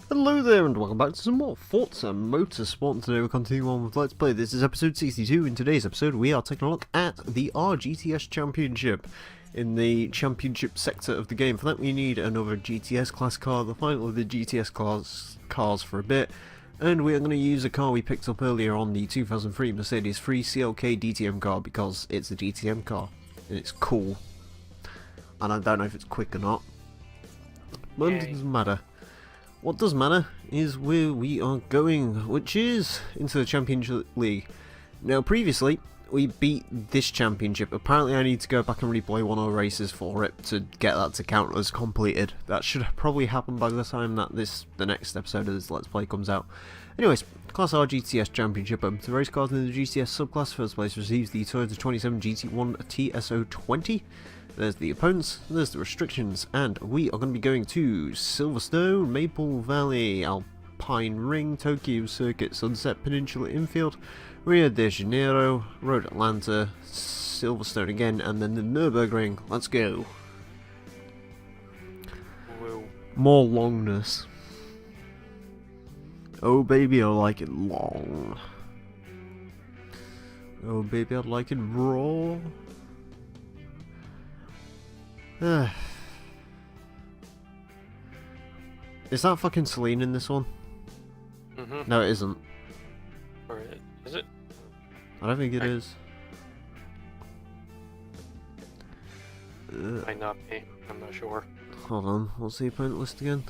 Hello there and welcome back to some more Forza Motorsport, and today we're continuing on with Let's Play. This is episode 62. In today's episode we are taking a look at the R-GTS Championship in the championship sector of the game. For that we need another GTS class car, the final of the GTS class cars for a bit, and we are going to use a car we picked up earlier on the 2003 Mercedes 3 CLK DTM car because it's a DTM car and it's cool, and I don't know if it's quick or not, but it doesn't matter. What does matter is where we are going, which is into the Championship League. Now previously, we beat this championship. Apparently I need to go back and replay one of the races for it to get that to count as completed. That should probably happen by the time that the next episode of this Let's Play comes out. Anyways, Class R GTS Championship. The race cars in the GTS subclass. First place receives the Toyota 27 GT1 TSO20. There's the opponents, there's the restrictions, and we are going to be going to Silverstone, Maple Valley, Alpine Ring, Tokyo Circuit, Sunset Peninsula Infield, Rio de Janeiro, Road Atlanta, Silverstone again, and then the Nürburgring. Let's go. Whoa. More longness. Oh baby, I like it long. Oh baby, I'd like it raw. Is that fucking Celine in this one? Mm-hmm. No, it isn't. Or is it? I don't think it is. Might not be. I'm not sure. Hold on, what's the opponent list again?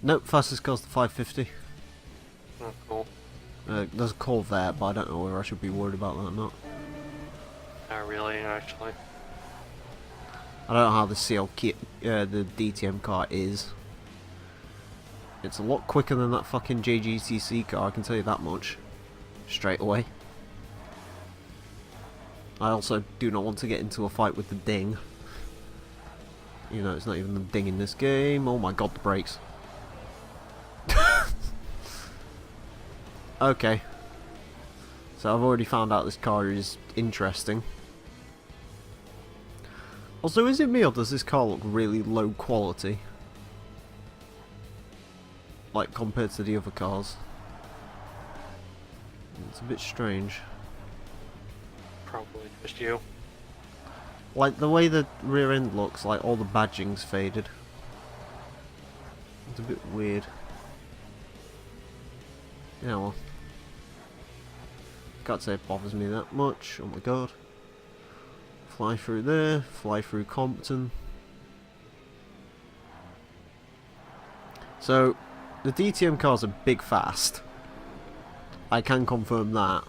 Nope, fastest car's the 550. Oh, cool. There's a Corvette, but I don't know whether I should be worried about that or not. Not really, actually. I don't know how the the DTM car is. It's a lot quicker than that fucking JGTC car, I can tell you that much. Straight away. I also do not want to get into a fight with the ding. You know, it's not even the ding in this game. Oh my god, the brakes. Okay. So I've already found out this car is interesting. Also, is it me or does this car look really low quality? Like, compared to the other cars. It's a bit strange. Probably just you. Like, the way the rear end looks, like all the badging's faded. It's a bit weird. Yeah, well. Can't say it bothers me that much. Oh my god. Fly through there, fly through Compton. So, the DTM cars are big fast. I can confirm that.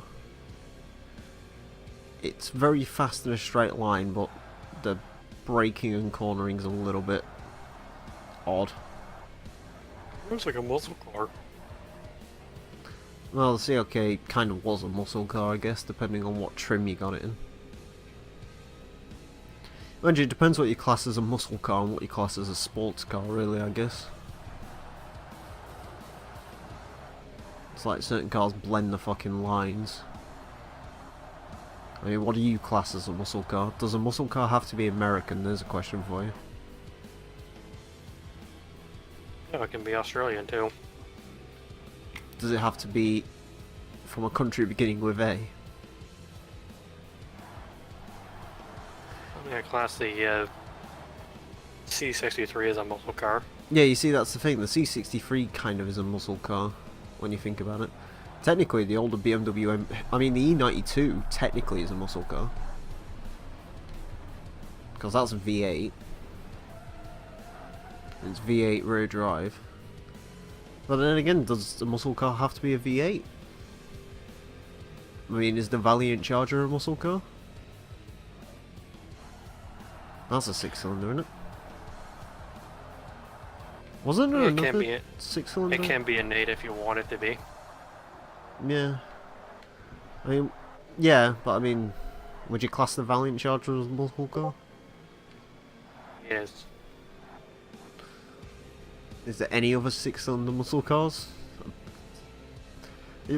It's very fast in a straight line, but the braking and cornering's a little bit odd. Looks like a muscle car. Well, the CLK kind of was a muscle car, I guess, depending on what trim you got it in. Mind you, it depends what you class as a muscle car and what you class as a sports car, really, I guess. It's like certain cars blend the fucking lines. I mean, what do you class as a muscle car? Does a muscle car have to be American? There's a question for you. Yeah, it can be Australian too. Does it have to be from a country beginning with A? I'm gonna class the C63 as a muscle car. Yeah, you see, that's the thing. The C63 kind of is a muscle car, when you think about it. Technically, the older BMW I mean, the E92 technically is a muscle car. Because that's a V8. It's V8 rear drive. But then again, does a muscle car have to be a V8? I mean, is the Valiant Charger a muscle car? That's a 6-cylinder, isn't it? Wasn't there another 6-cylinder? It can be innate if you want it to be. Yeah. I mean, yeah, but I mean, would you class the Valiant Charger as a muscle car? Yes. Is there any other 6-cylinder muscle cars?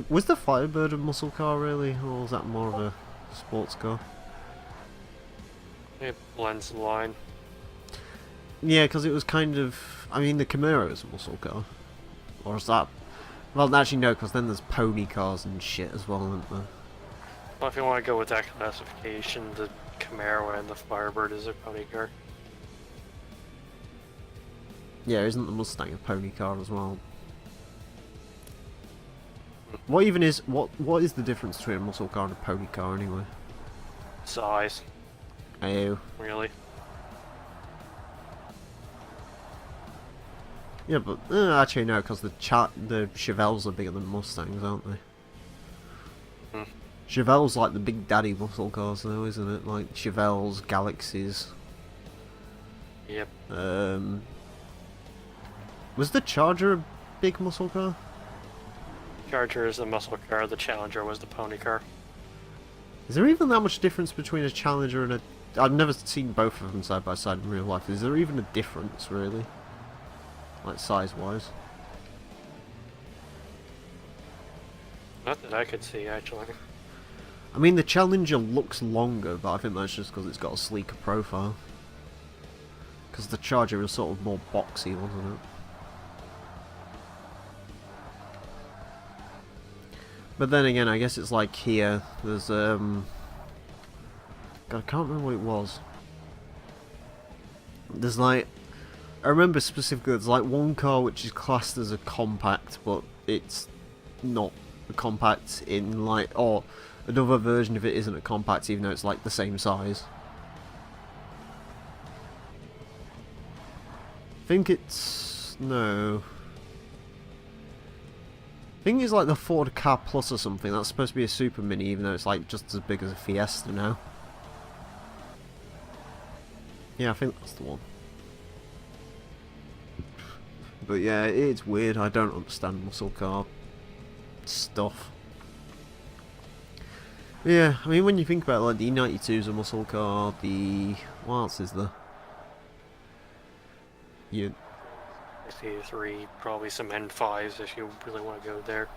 Was the Firebird a muscle car really, or was that more of a sports car? It blends the line. Yeah, because it was kind of... I mean, the Camaro is a muscle car. Or is that... Well, actually, no, because then there's pony cars and shit as well, isn't there? Well, if you want to go with that classification, the Camaro and the Firebird is a pony car. Yeah, isn't the Mustang a pony car as well? What even is... What is the difference between a muscle car and a pony car, anyway? Size, Oh. really. Yeah, but... actually, no, because the Chevelles are bigger than Mustangs, aren't they? Hmm. Chevelles like the big daddy muscle cars, though, isn't it? Like Chevelles, Galaxies. Yep. Was the Charger a big muscle car? Charger is the muscle car, the Challenger was the pony car. Is there even that much difference between a Challenger and a... I've never seen both of them side by side in real life. Is there even a difference, really? Like, size-wise? Not that I could see, actually. I mean, the Challenger looks longer, but I think that's just because it's got a sleeker profile. Because the Charger was sort of more boxy, wasn't it? But then again, I guess it's like here, there's, God, I can't remember what it was. There's like, I remember specifically, there's like one car which is classed as a compact, but it's not a compact in like, or another version of it isn't a compact even though it's like the same size. I think it's, no. I think it's like the Ford Ka Plus or something. That's supposed to be a super mini, even though it's like just as big as a Fiesta now. Yeah, I think that's the one. But yeah, it's weird. I don't understand muscle car stuff. Yeah, I mean, when you think about it, like the E92 is a muscle car. The what else is there? You. 63, probably some N5s if you really want to go there.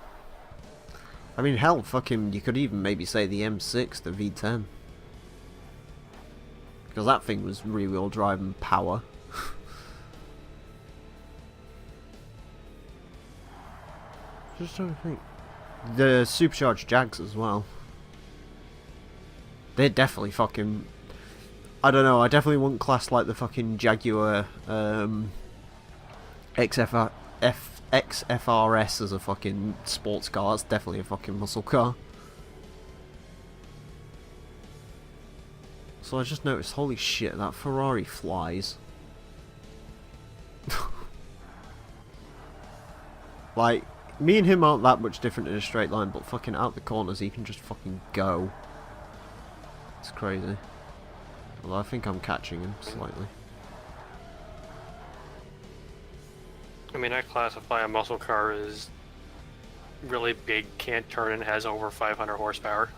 I mean, hell, fucking, you could even maybe say the M6, the V10. Because that thing was rear-wheel drive and power. Just trying to think. The supercharged Jags as well. They're definitely fucking... I don't know, I definitely wouldn't class like the fucking Jaguar XFRS as a fucking sports car. It's definitely a fucking muscle car. So I just noticed, holy shit, that Ferrari flies. Like, me and him aren't that much different in a straight line, but fucking out the corners he can just fucking go. It's crazy. Although I think I'm catching him slightly. I mean, I classify a muscle car as really big, can't turn, and has over 500 horsepower.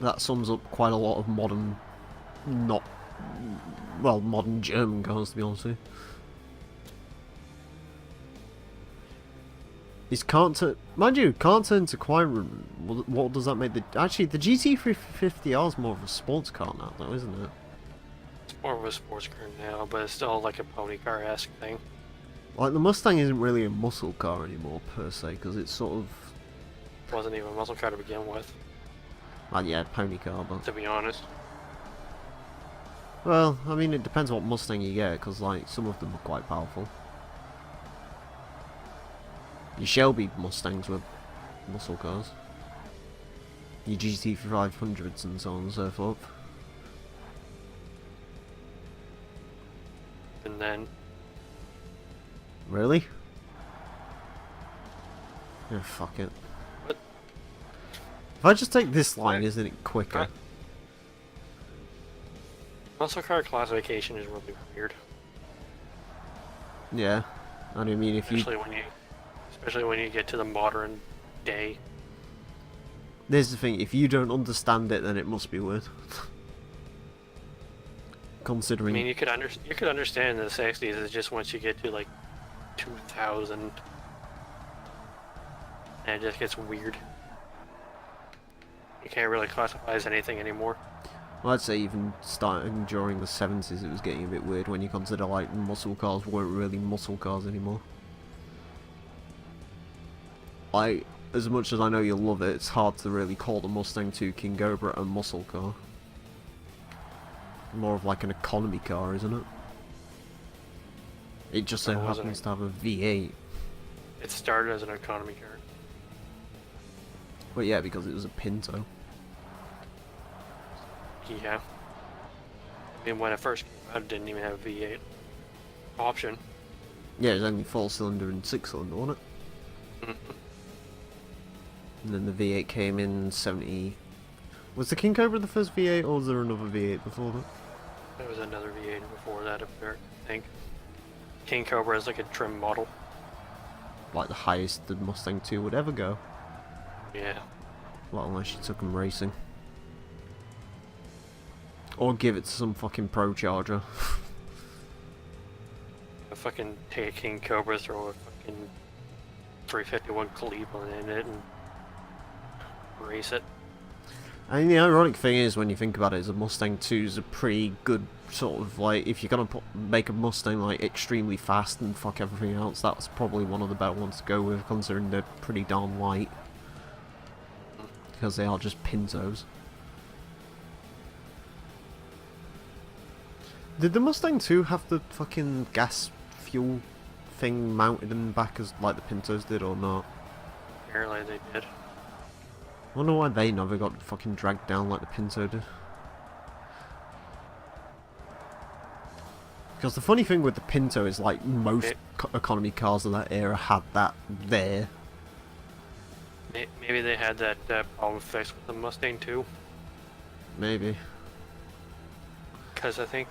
That sums up quite a lot of modern, modern German cars, to be honest with you. Is can't turn, mind you, can't turn to quite. What does that make the? Actually, the GT350R is more of a sports car now, though, isn't it? It's more of a sports car now, but it's still like a pony car-esque thing. Like the Mustang isn't really a muscle car anymore per se, because it's sort of. Wasn't even a muscle car to begin with, Well, yeah, pony car, but. to be honest. Well, I mean, it depends what Mustang you get, because like some of them are quite powerful. Your Shelby Mustangs were muscle cars. Your GT500s and so on and so forth. And then, Really? Yeah, fuck it. What? If I just take this line, isn't it quicker? Huh? muscle car classification is really weird. Yeah. And I mean, if you... Especially when you get to the modern day. There's the thing, if you don't understand it, then it must be weird. I Considering... mean, you could understand in the 60s. It's just once you get to like 2000, and it just gets weird. You can't really classify as anything anymore. Well, I'd say even starting during the 70s it was getting a bit weird when you consider like muscle cars weren't really muscle cars anymore. Like, as much as I know you'll love it, it's hard to really call the Mustang 2 King Cobra a muscle car. More of like an economy car, isn't it? It just so happens to have a V8. It started as an economy car. Well, yeah, because it was a Pinto. Yeah. I mean, when it first came out, it didn't even have a V8 option. Yeah, it was only 4-cylinder and 6-cylinder, wasn't it? And then the V8 came in 70... Was the King Cobra the first V8, or was there another V8 before that? There was another V8 before that up there, I think. King Cobra is like a trim model. Like the highest the Mustang 2 would ever go. Yeah. Well, unless you took them racing. Or give it to some fucking pro charger. A fucking take a King Cobra, throw a fucking 351 Cleveland in it, and race it. I mean, the ironic thing is, when you think about it, is a Mustang 2 is a pretty good sort of, like, if you're gonna make a Mustang, like, extremely fast and fuck everything else, that's probably one of the better ones to go with, considering they're pretty darn light. Because they are just Pintos. Did the Mustang 2 have the fucking gas fuel thing mounted in the back as, like, the Pintos did, or not? Apparently they did. I wonder why they never got fucking dragged down like the Pinto did. Because the funny thing with the Pinto is, like, most economy cars of that era had that there. Maybe they had that problem fixed with the Mustang too. Maybe. Because I think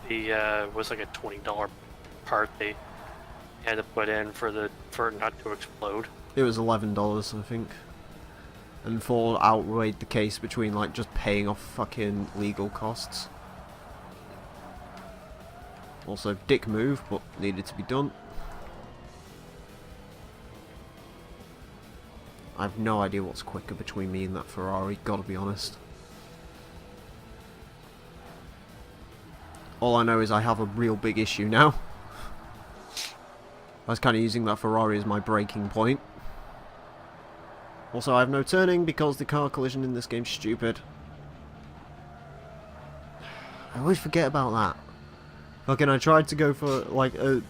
the was like a $20 part they had to put in for it not to explode. It was $11, I think. And Ford outweighed the case between, like, just paying off fucking legal costs. Also, dick move, but needed to be done. I have no idea what's quicker between me and that Ferrari, gotta be honest. All I know is I have a real big issue now. I was kind of using that Ferrari as my breaking point. Also, I have no turning because the car collision in this game's stupid. I always forget about that. Fucking, I tried to go for, like, a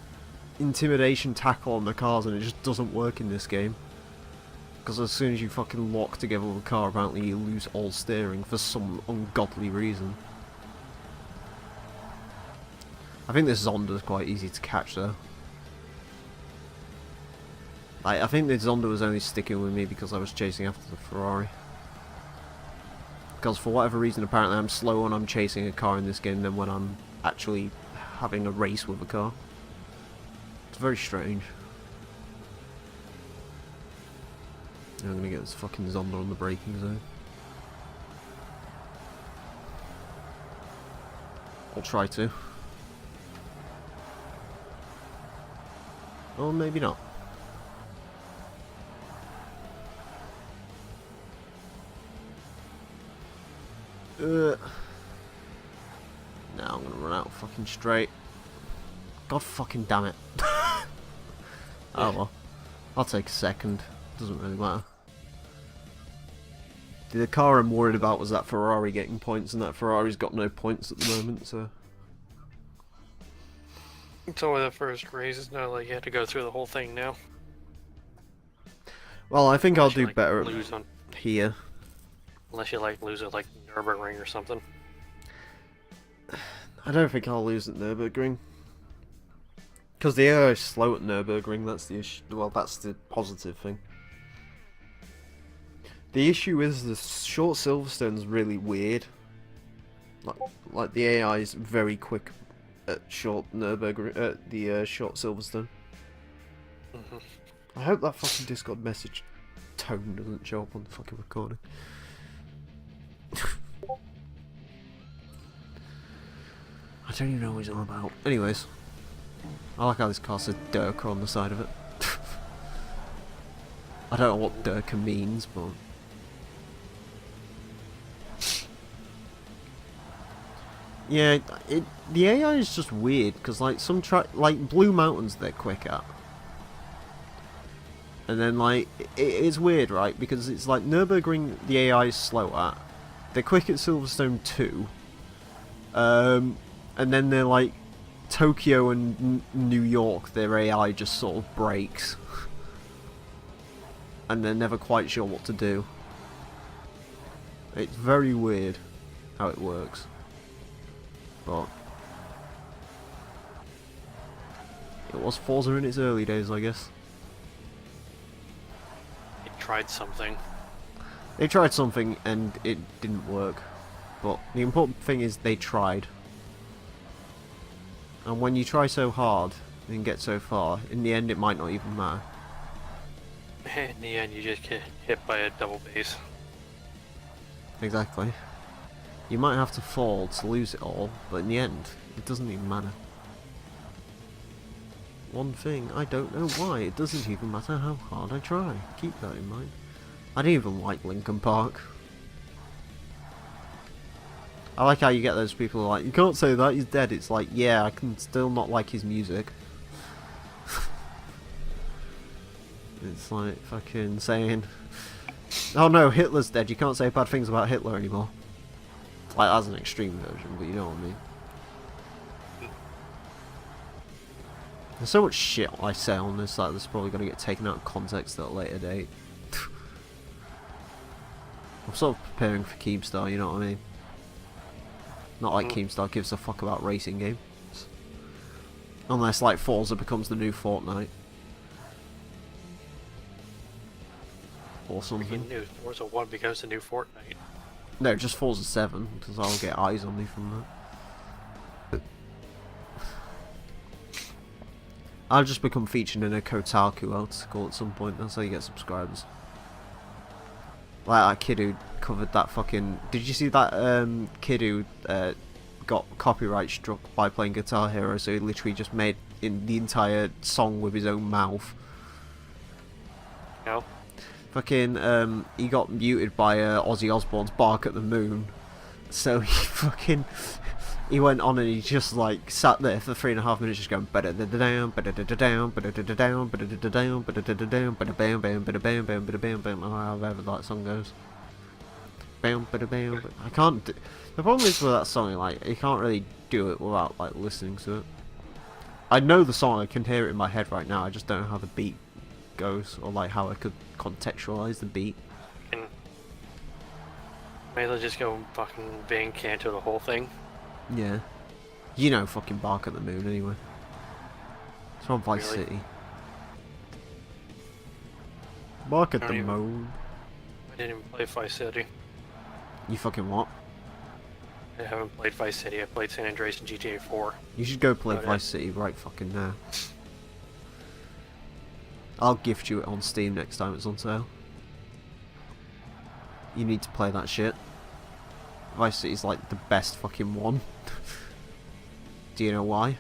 intimidation tackle on the cars and it just doesn't work in this game. Because as soon as you fucking lock together with a car, apparently you lose all steering for some ungodly reason. I think this Zonda's quite easy to catch though. I think the Zonda was only sticking with me because I was chasing after the Ferrari. Because for whatever reason, apparently I'm slower when I'm chasing a car in this game than when I'm actually having a race with a car. It's very strange. I'm gonna get this fucking Zonda on the braking zone. I'll try to. Or maybe not. Now I'm gonna run out fucking straight. God fucking damn it. Oh well. I'll take a second. Doesn't really matter. The car I'm worried about was that Ferrari getting points, and that Ferrari's got no points at the moment, so... It's only the first race, it's not like you have to go through the whole thing now. Well, I think I'll do like, better lose on, here. Unless you like lose at like Nürburgring or something. I don't think I'll lose at Nürburgring. Because the air is slow at Nürburgring, that's the issue. Well, that's the positive thing. The issue is the short Silverstone's really weird. Like the AI is very quick at short Nürburgring, at the short Silverstone. I hope that fucking Discord message tone doesn't show up on the fucking recording. I don't even know what he's on about. Anyways, I like how this car says Durka on the side of it. I don't know what Durka means, but... Yeah, the AI is just weird because like like Blue Mountains they're quick at, and then like it's weird, right? Because it's like Nürburgring the AI is slow at, they're quick at Silverstone too, and then they're like Tokyo and New York, their AI just sort of breaks, and they're never quite sure what to do. It's very weird how it works. But it was Forza in its early days, I guess. They tried something. They tried something and it didn't work. But the important thing is they tried. And when you try so hard and get so far, in the end it might not even matter. In the end, you just get hit by a double base. Exactly. You might have to fall to lose it all, but in the end, it doesn't even matter. One thing, I don't know why, it doesn't even matter how hard I try. Keep that in mind. I don't even like Linkin Park. I like how you get those people who are like, you can't say that, he's dead. It's like, yeah, I can still not like his music. It's like fucking saying, oh no, Hitler's dead, you can't say bad things about Hitler anymore. Like, that's an extreme version, but you know what I mean. There's so much shit I say on this that that's probably going to get taken out of context at a later date. I'm sort of preparing for Keemstar, you know what I mean? Not like Keemstar gives a fuck about racing games. Unless, like, Forza becomes the new Fortnite. Or something. New Forza 1 becomes the new Fortnite. No, just Forza 7, because I'll get eyes on me from that. I'll just become featured in a Kotaku article at some point, that's how you get subscribers. Like that kid who covered that fucking... Did you see that kid who got copyright struck by playing Guitar Hero, so he literally just made in the entire song with his own mouth? No. Fucking, he got muted by Ozzy Osbourne's Bark at the Moon. So he went on and he just like sat there for 3.5 minutes just going ba-da-da-da-down, ba-da-da-da-down, ba-da-da-da-down, ba-da-da-da-down, ba-da-da-da-down, ba-da-bam bam, ba-da-bam bam, ba-da-bam bam, however that song goes. Bam, ba-da-bam, I can't do... The problem is with that song, like, you can't really do it without like listening to it. I know the song, I can hear it in my head right now, I just don't know how the beat goes, or like how I could contextualize the beat. Maybe they'll just go fucking Van Canto the whole thing. Yeah. You know fucking Bark at the Moon anyway. It's from Vice Really? City. Bark at I the don't even- Moon. I didn't even play Vice City. You fucking what? I haven't played Vice City. I played San Andreas and GTA 4. You should go play Oh, yeah. Vice City right fucking now. I'll gift you it on Steam next time it's on sale. You need to play that shit. Vice City's like the best fucking one. Do you know why?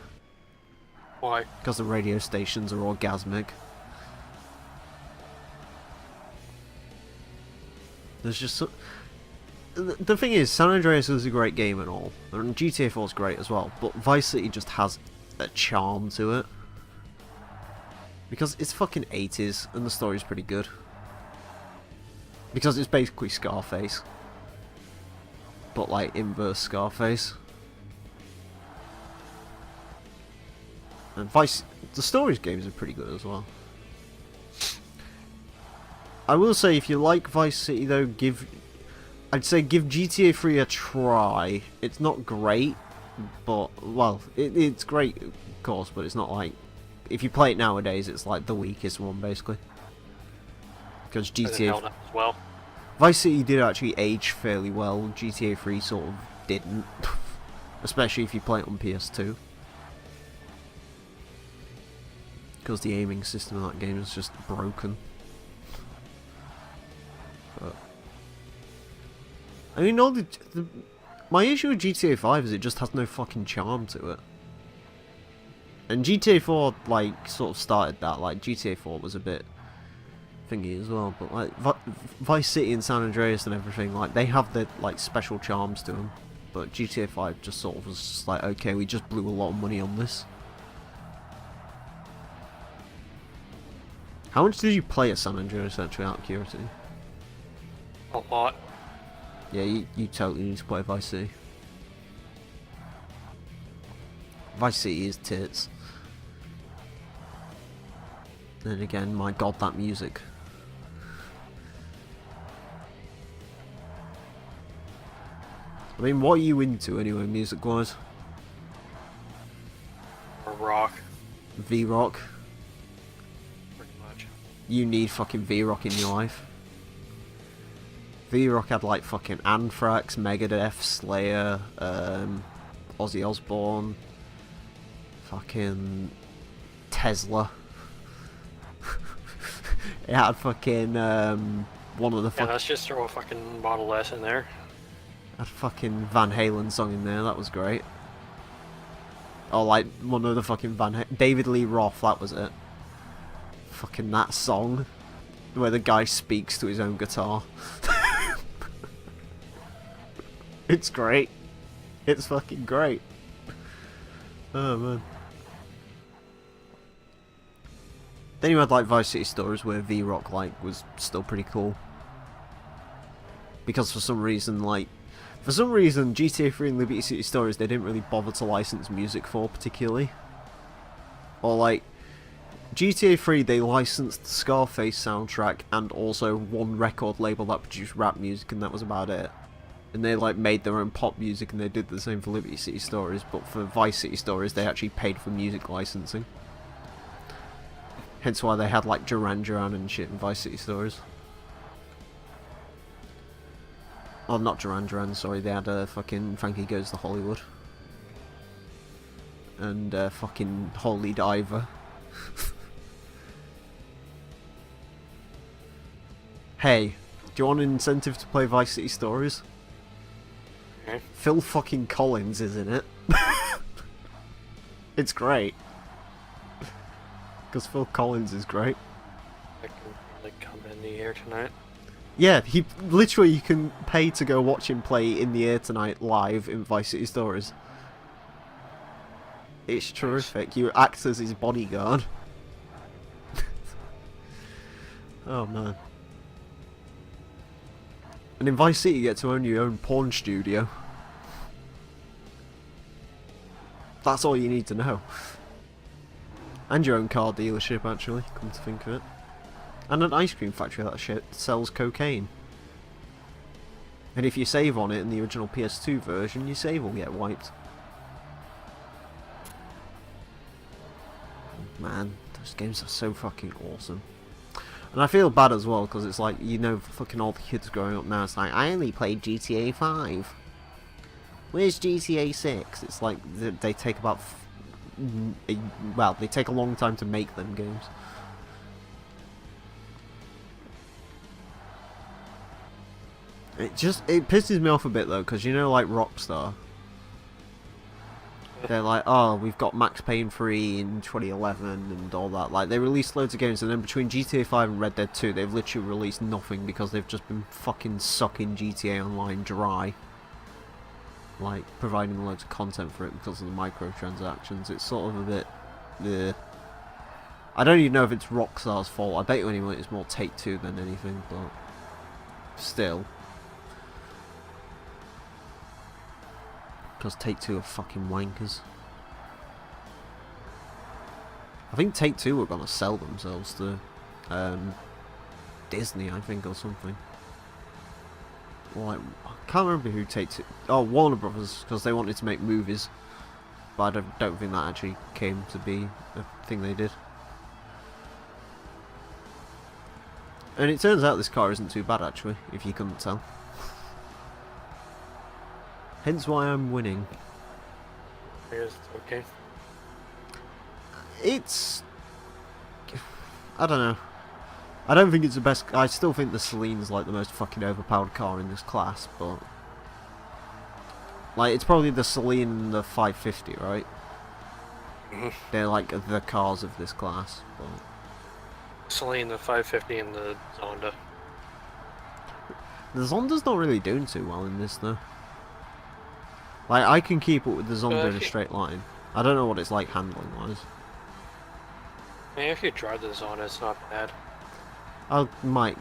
Why? Because the radio stations are orgasmic. There's just so... The thing is, San Andreas is a great game and all, and GTA 4 is great as well, but Vice City just has a charm to it. Because it's fucking 80s, and the story's pretty good. Because it's basically Scarface. But like, inverse Scarface. And the story's games are pretty good as well. I will say, if you like Vice City though, I'd say give GTA 3 a try. It's not great, but, well, it's great, of course, but it's not like... If you play it nowadays, it's like the weakest one, basically. Because Has it held GTA... up as well? Vice City did actually age fairly well, GTA 3 sort of didn't. Especially if you play it on PS2. Because the aiming system of that game is just broken. But... I mean, my issue with GTA 5 is it just has no fucking charm to it. And GTA 4, like, sort of started that. Like, GTA 4 was a bit thingy as well. But, like, Vice City and San Andreas and everything, like, they have their, like, special charms to them. but GTA 5 just sort of was just like, okay, we just blew a lot of money on this. How much did you play at San Andreas, actually, out of curiosity? A lot. Yeah, you totally need to play Vice City. Vice City is tits. Then again, my god, that music. I mean, what are you into anyway, music-wise? Rock. V-Rock? Pretty much. You need fucking V-Rock in your life. V-Rock had like fucking Anthrax, Megadeth, Slayer, Ozzy Osbourne, fucking Tesla. It had fucking one of the Yeah, let's just throw a fucking Model S in there. had fucking Van Halen song in there, that was great. Oh, like one of the fucking David Lee Roth, that was it. Fucking that song where the guy speaks to his own guitar. It's great. It's fucking great. Oh man. Then you had like Vice City Stories where V-Rock like was still pretty cool. Because for some reason GTA 3 and Liberty City Stories they didn't really bother to license music for particularly. Or like GTA 3 they licensed the Scarface soundtrack and also one record label that produced rap music, and that was about it. And they like made their own pop music, and they did the same for Liberty City Stories, but for Vice City Stories they actually paid for music licensing. Hence why they had like Duran Duran and shit in Vice City Stories. Oh, not Duran Duran, sorry, they had fucking Frankie Goes to Hollywood. And fucking Holy Diver. Hey, do you want an incentive to play Vice City Stories? Okay. Phil fucking Collins is in it. It's great. Because Phil Collins is great. I can like come in the air tonight. Yeah, he literally you can pay to go watch him play In the Air Tonight live in Vice City Stories. It's terrific. You act as his bodyguard. Oh man. And in Vice City you get to own your own porn studio. That's all you need to know. And your own car dealership, actually, come to think of it. And an ice cream factory that shit sells cocaine. And if you save on it in the original PS2 version, your save will get wiped. Man, those games are so fucking awesome. And I feel bad as well, because it's like, you know, fucking all the kids growing up now, it's like, I only played GTA 5. Where's GTA 6? It's like, they take about... well, they take a long time to make them games. It pisses me off a bit though, because you know, like Rockstar, they're like, oh, we've got Max Payne 3 in 2011 and all that. Like, they released loads of games, and then between GTA 5 and Red Dead 2, they've literally released nothing because they've just been fucking sucking GTA Online dry. Like, providing loads of content for it because of the microtransactions. It's sort of a bit... I don't even know if it's Rockstar's fault. I bet you anyway it's more Take-Two than anything, but... still. Because Take-Two are fucking wankers. I think Take-Two were going to sell themselves to Disney, I think, or something. Like, I can't remember who Take-Two... oh, Warner Brothers, because they wanted to make movies. But I don't think that actually came to be a thing they did. And it turns out this car isn't too bad, actually, if you couldn't tell. Hence why I'm winning. I guess it's okay. It's... I don't know. I don't think it's the best... I still think the Celine's like the most fucking overpowered car in this class, but... like, it's probably the Celine and the 550, right? They're like the cars of this class, but... Celine, the 550, and the Zonda. The Zonda's not really doing too well in this, though. Like, I can keep up with the Zonda in a if you- straight line. I don't know what it's like handling-wise. I mean, if you drive this on, it's not bad. I might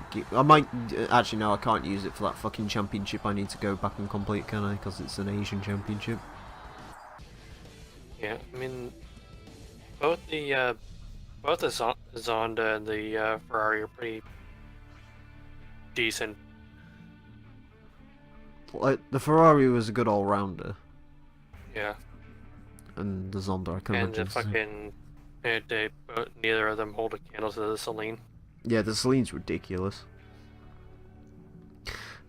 actually no, I can't use it for that fucking championship I need to go back and complete, can I? Because it's an Asian championship. Yeah, I mean, both the Zonda and the Ferrari are pretty decent. Like, the Ferrari was a good all-rounder, Yeah, and the Zonda I can and the imagine. fucking neither of them hold a candle to the Celine. Yeah, the Celine's ridiculous.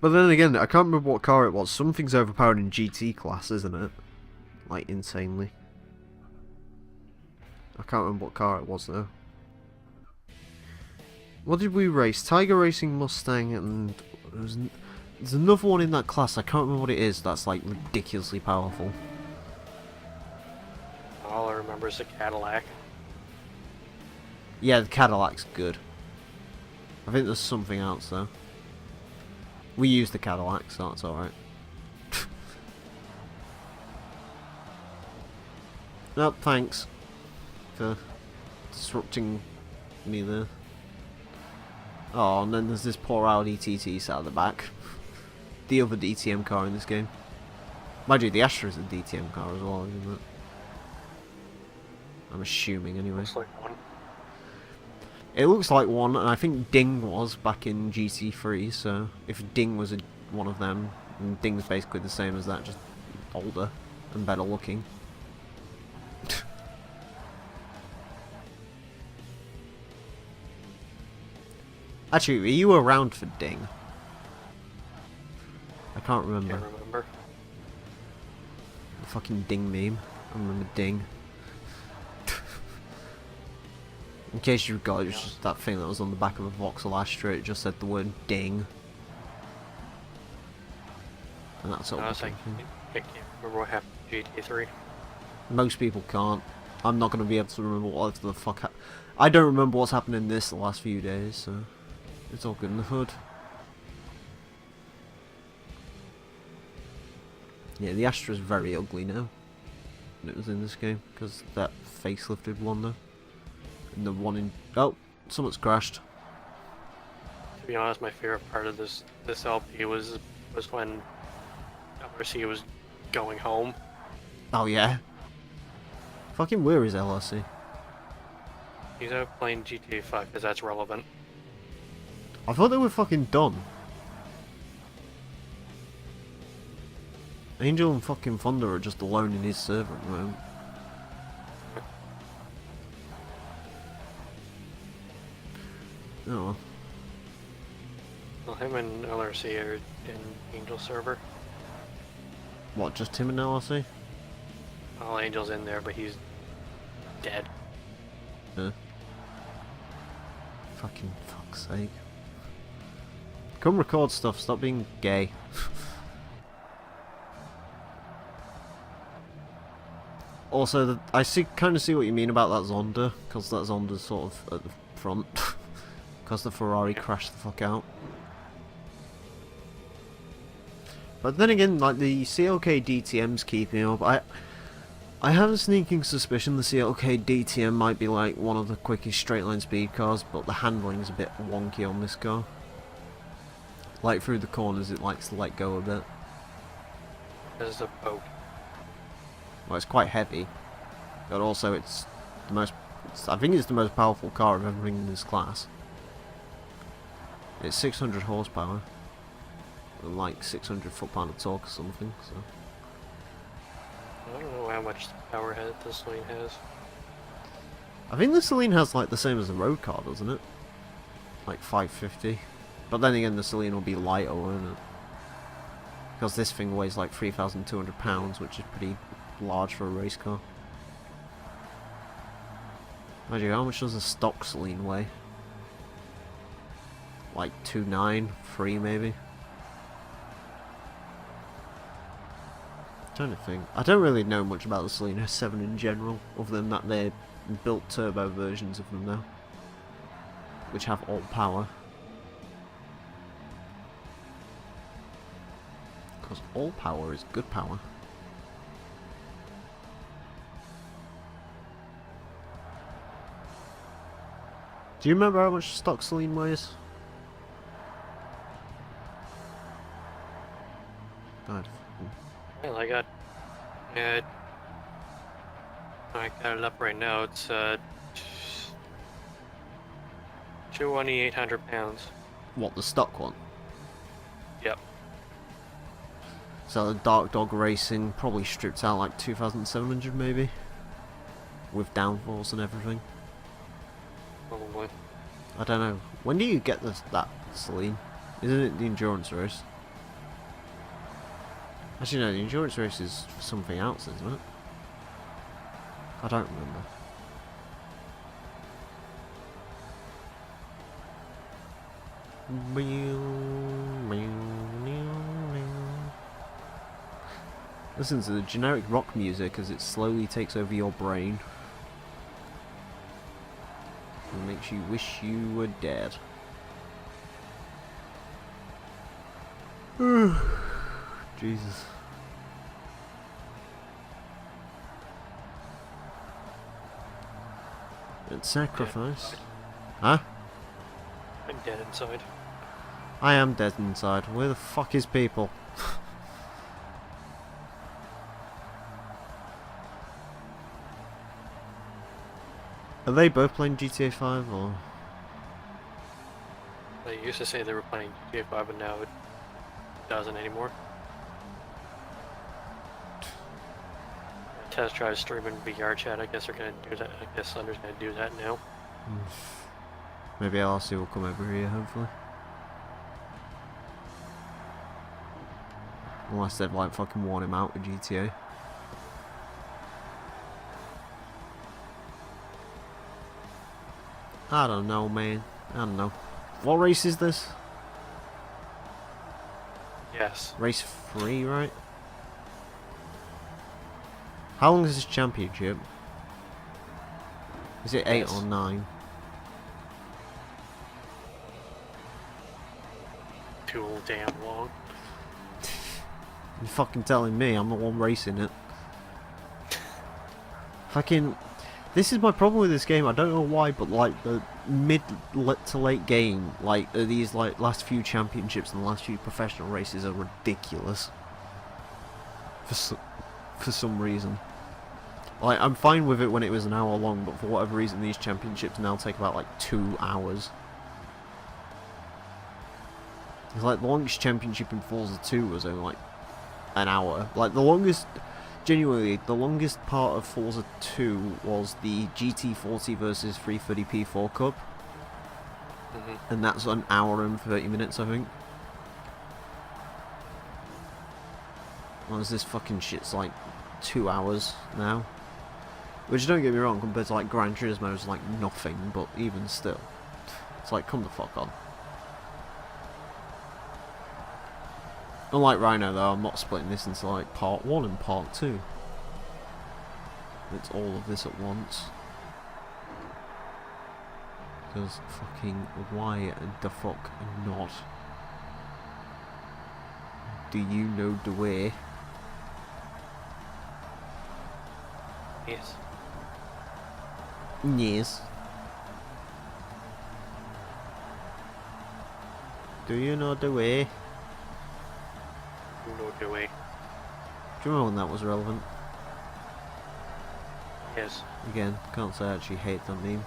But then again, I can't remember what car it was. Something's overpowered in GT class, isn't it? Like, insanely. I can't remember what car it was, though. What did we race? Tiger Racing Mustang, and there's another one in that class. I can't remember what it is. That's, like, ridiculously powerful. All I remember is the Cadillac. Yeah, the Cadillac's good. I think there's something else, though. We use the Cadillac, so that's alright. Nope, thanks for disrupting me there. Oh, and then there's this poor Audi TT sat at the back. The other DTM car in this game. Mind you, the Astra is a DTM car as well, isn't it? I'm assuming, anyway. Looks like one. It looks like one, and I think Ding was back in GT3, so if Ding was one of them, and Ding's basically the same as that, just older and better looking. Actually, were you around for Ding? I can't remember. Can't remember. The fucking Ding meme. I remember Ding. In case you forgot, it was just that thing that was on the back of a Vauxhall Astra. It just said the word Ding. And that's all. I was like, I can't remember what happened to GT3. Most people can't. I'm not going to be able to remember what the fuck I don't remember what's happened in this the last few days, so it's all good in the hood. Yeah, the Astra's very ugly now. And it was in this game, because that facelifted one though. And the one in... Oh, someone's crashed. To be honest, my favorite part of this LP was when LRC was going home. Oh yeah. Fucking where is LRC? He's out playing GTA 5 because that's relevant. I thought they were fucking done. Angel and fucking Fonda are just alone in his server at the moment. Oh well. Well, him and LRC are in Angel server. What, just him and LRC? Well, Angel's in there, but he's dead. Yeah. Fucking fuck's sake. Come record stuff, stop being gay. Also, I kind of see what you mean about that Zonda, because that Zonda's sort of at the front. Because the Ferrari crashed the fuck out. But then again, like, the CLK DTM's keeping up. I have a sneaking suspicion the CLK DTM might be like one of the quickest straight line speed cars, but the handling's a bit wonky on this car. Like, through the corners it likes to let go a bit. As a boat. Well, it's quite heavy, but also it's the most... I think it's the most powerful car I've ever been in this class. It's 600 horsepower, and like 600 foot-pound of torque or something, so... I don't know how much power head this Celine has. I think the Celine has like the same as the road car, doesn't it? Like 550. But then again, the Celine will be lighter, won't it? Because this thing weighs like 3,200 pounds, which is pretty large for a race car. Imagine, how much does a stock Celine weigh? Like 2.9, 3 maybe? Trying to think. I don't really know much about the Celine S7 in general, other than that they built turbo versions of them now, which have all power. Because all power is good power. Do you remember how much stock Celine weighs? God. Well, I got it up right now. It's 2,800 pounds. What, the stock one? Yep. So the Dark Dog Racing probably stripped out like 2,700 maybe? With downforce and everything. Probably. I don't know. When do you get that Celine? Isn't it the endurance race? Actually no, the endurance race is something else, isn't it? I don't remember. Listen to the generic rock music as it slowly takes over your brain. And makes you wish you were dead. Jesus. It's sacrifice. Huh? I'm dead inside. I am dead inside. Where the fuck is people? Are they both playing GTA 5 or? They used to say they were playing GTA 5, but now it doesn't anymore. Test drive streaming VR chat. I guess they're gonna do that. I guess Thunder's gonna do that now. Maybe LRC will come over here, hopefully. Unless they've like fucking worn him out with GTA. I don't know, man. I don't know. What race is this? Yes. Race 3, right? How long is this championship? Is it 8 Yes. or 9? Too damn long. You're fucking telling me, I'm the one racing it. Fucking... This is my problem with this game, I don't know why, but like the mid to late game, like these like last few championships and the last few professional races are ridiculous. For some reason. Like, I'm fine with it when it was an hour long, but for whatever reason these championships now take about like 2 hours. It's like the longest championship in Forza 2 was only like an hour. Like the longest... Genuinely, the longest part of Forza 2 was the GT40 versus 330p4 Cup. And that's an hour and 30 minutes, I think. Whereas this fucking shit's like 2 hours now. Which, don't get me wrong, compared to like Gran Turismo is like nothing, but even still. It's like, come the fuck on. Unlike Rhino though, I'm not splitting this into like part 1 and part 2. It's all of this at once. Because fucking why the fuck not? Do you know the way? Yes. Yes. Do you know the way? No doing. Do you remember when that was relevant? Yes. Again, can't say I actually hate that meme.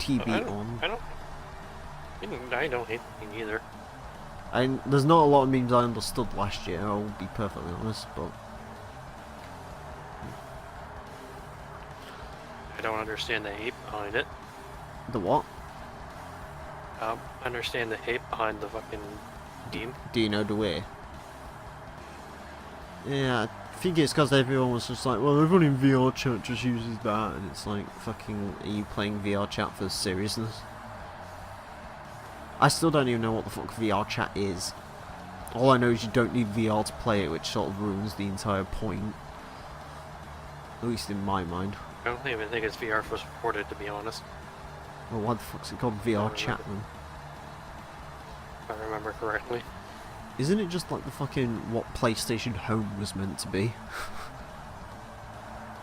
TB on. I don't hate the thing either. And there's not a lot of memes I understood last year, I'll be perfectly honest, but... I don't understand the hate behind it. The what? I understand the hate behind the fucking team. Do you know the way? Yeah, I think it's because everyone was just like, well, everyone in VR chat just uses that, and it's like, fucking, are you playing VR chat for seriousness? I still don't even know what the fuck VR chat is. All I know is you don't need VR to play it, which sort of ruins the entire point. At least in my mind. I don't even think it's VR for supported, to be honest. Well, why the fuck's it called VR chat then? If I remember correctly. Isn't it just like the fucking what PlayStation Home was meant to be?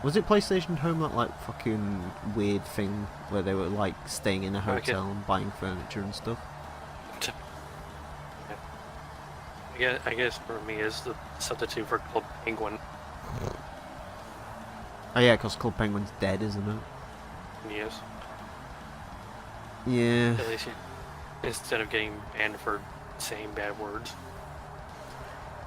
Was it PlayStation Home that like fucking weird thing where they were like staying in a hotel and buying furniture and stuff? I guess for me is the substitute for Club Penguin. Oh yeah, because Club Penguin's dead, isn't it? Yes. Yeah. At least instead of getting banned for saying bad words.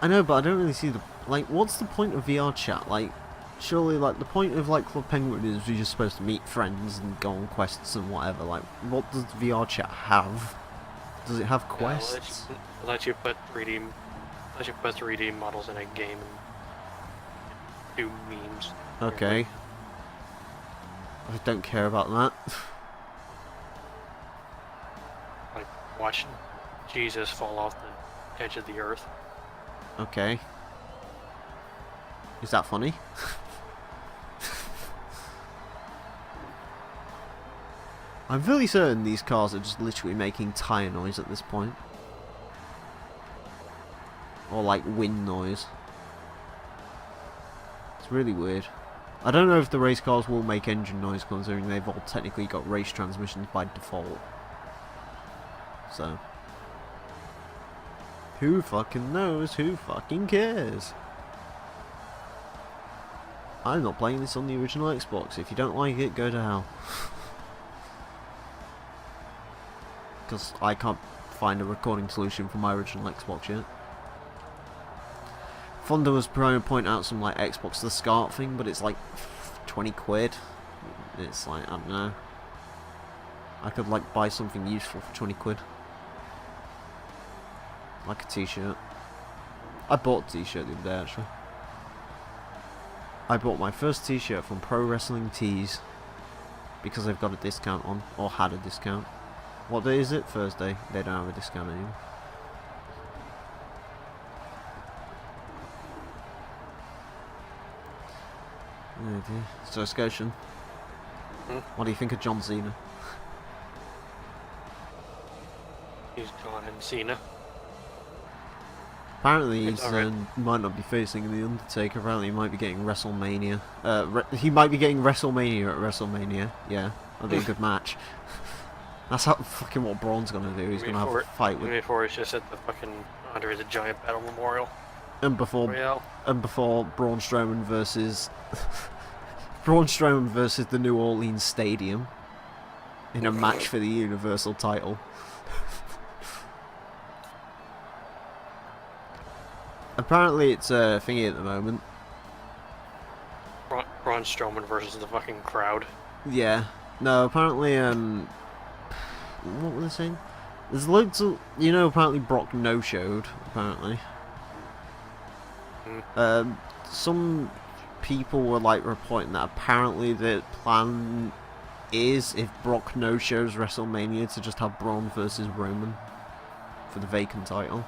I know, but I don't really see the like. What's the point of VR chat? Like, surely, like the point of like Club Penguin is you're just supposed to meet friends and go on quests and whatever. Like, what does VR chat have? Does it have quests? Let you put 3D models in a game and do memes. Okay. I don't care about that. Like watching Jesus fall off the edge of the earth. Okay. Is that funny? I'm fairly certain these cars are just literally making tyre noise at this point. Or like wind noise. It's really weird. I don't know if the race cars will make engine noise considering they've all technically got race transmissions by default. So. Who fucking knows? Who fucking cares? I'm not playing this on the original Xbox. If you don't like it, go to hell. Because I can't find a recording solution for my original Xbox yet. Fonda was trying to point out some like Xbox the SCART thing, but it's like 20 quid. It's like, I don't know. I could like buy something useful for 20 quid. Like a t-shirt. I bought a t-shirt the other day actually. I bought my first t-shirt from Pro Wrestling Tees because they've got a discount on, or had a discount. What day is it? Thursday. They don't have a discount anymore. Oh dear. So, Scotian, what do you think of John Cena? He's John and Cena. Apparently he's might not be facing The Undertaker. Apparently he might be getting WrestleMania. He might be getting WrestleMania at WrestleMania. Yeah, that'd be a good match. That's how fucking what Braun's gonna do. He's gonna have a fight with. Before he's just at the fucking under the giant battle memorial. And before Braun Strowman versus the New Orleans Stadium in a match for the Universal title. Apparently it's a thingy at the moment. Braun Strowman versus the fucking crowd. Yeah. No, apparently, what were they saying? There's loads of, apparently Brock no-showed, apparently. Some people were, like, reporting that apparently the plan is, if Brock no-shows WrestleMania, to just have Braun versus Roman for the vacant title.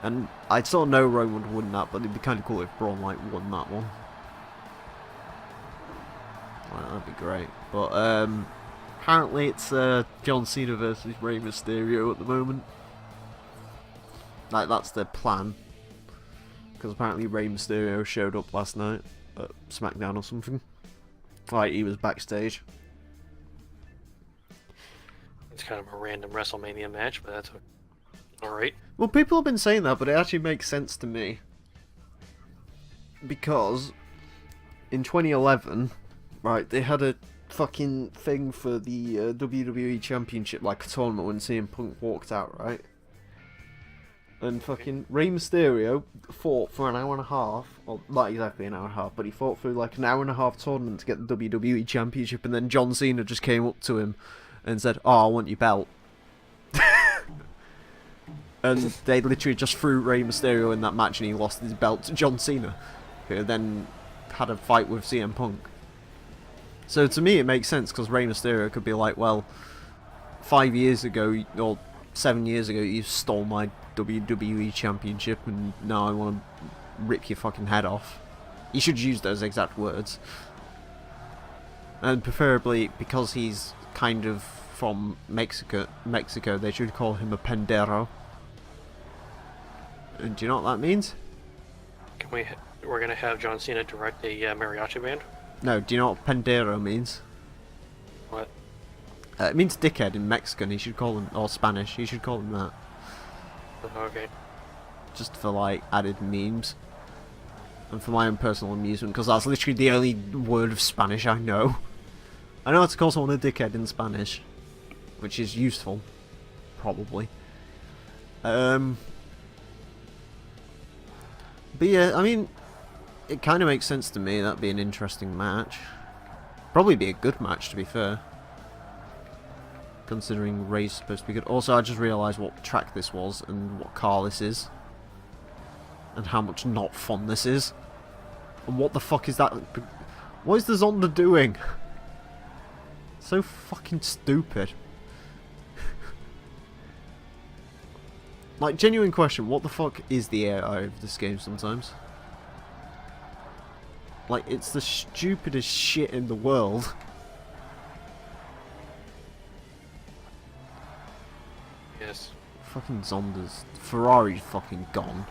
And I sort of know Roman would win that, but it'd be kind of cool if Braun, like, won that one. Like, that'd be great. But, apparently it's John Cena versus Rey Mysterio at the moment. Like, that's their plan. Because apparently Rey Mysterio showed up last night at SmackDown or something. Like, he was backstage. It's kind of a random WrestleMania match, but that's alright. Well, people have been saying that, but it actually makes sense to me. Because in 2011, right, they had a fucking thing for the WWE Championship, like a tournament when CM Punk walked out, right? And fucking Rey Mysterio fought for an hour and a half, or not exactly an hour and a half, but he fought for like an hour and a half tournament to get the WWE Championship, and then John Cena just came up to him and said, "Oh, I want your belt." And they literally just threw Rey Mysterio in that match, and he lost his belt to John Cena, who then had a fight with CM Punk. So to me it makes sense, because Rey Mysterio could be like, well, 5 years ago, or 7 years ago, you stole my WWE Championship, and now I want to rip your fucking head off. You should use those exact words. And preferably, because he's kind of from Mexico, they should call him a pendero. And do you know what that means? Can we we're gonna have John Cena direct a mariachi band. No, do you know what pendero means? What? It means dickhead in Mexican. He should call him, or Spanish. He should call him that. Okay. Just for like added memes. And for my own personal amusement, because that's literally the only word of Spanish I know. I know how to call someone a dickhead in Spanish, which is useful, probably. But yeah, I mean, it kind of makes sense to me. That'd be an interesting match. Probably be a good match, to be fair. Considering Ray's supposed to be good. Also, I just realised what track this was and what car this is. And how much not fun this is. And what the fuck is that? What is the Zonda doing? So fucking stupid. Like, genuine question, what the fuck is the AI of this game sometimes? Like, it's the stupidest shit in the world. Yes. Fucking Zondas. Ferrari's fucking gone.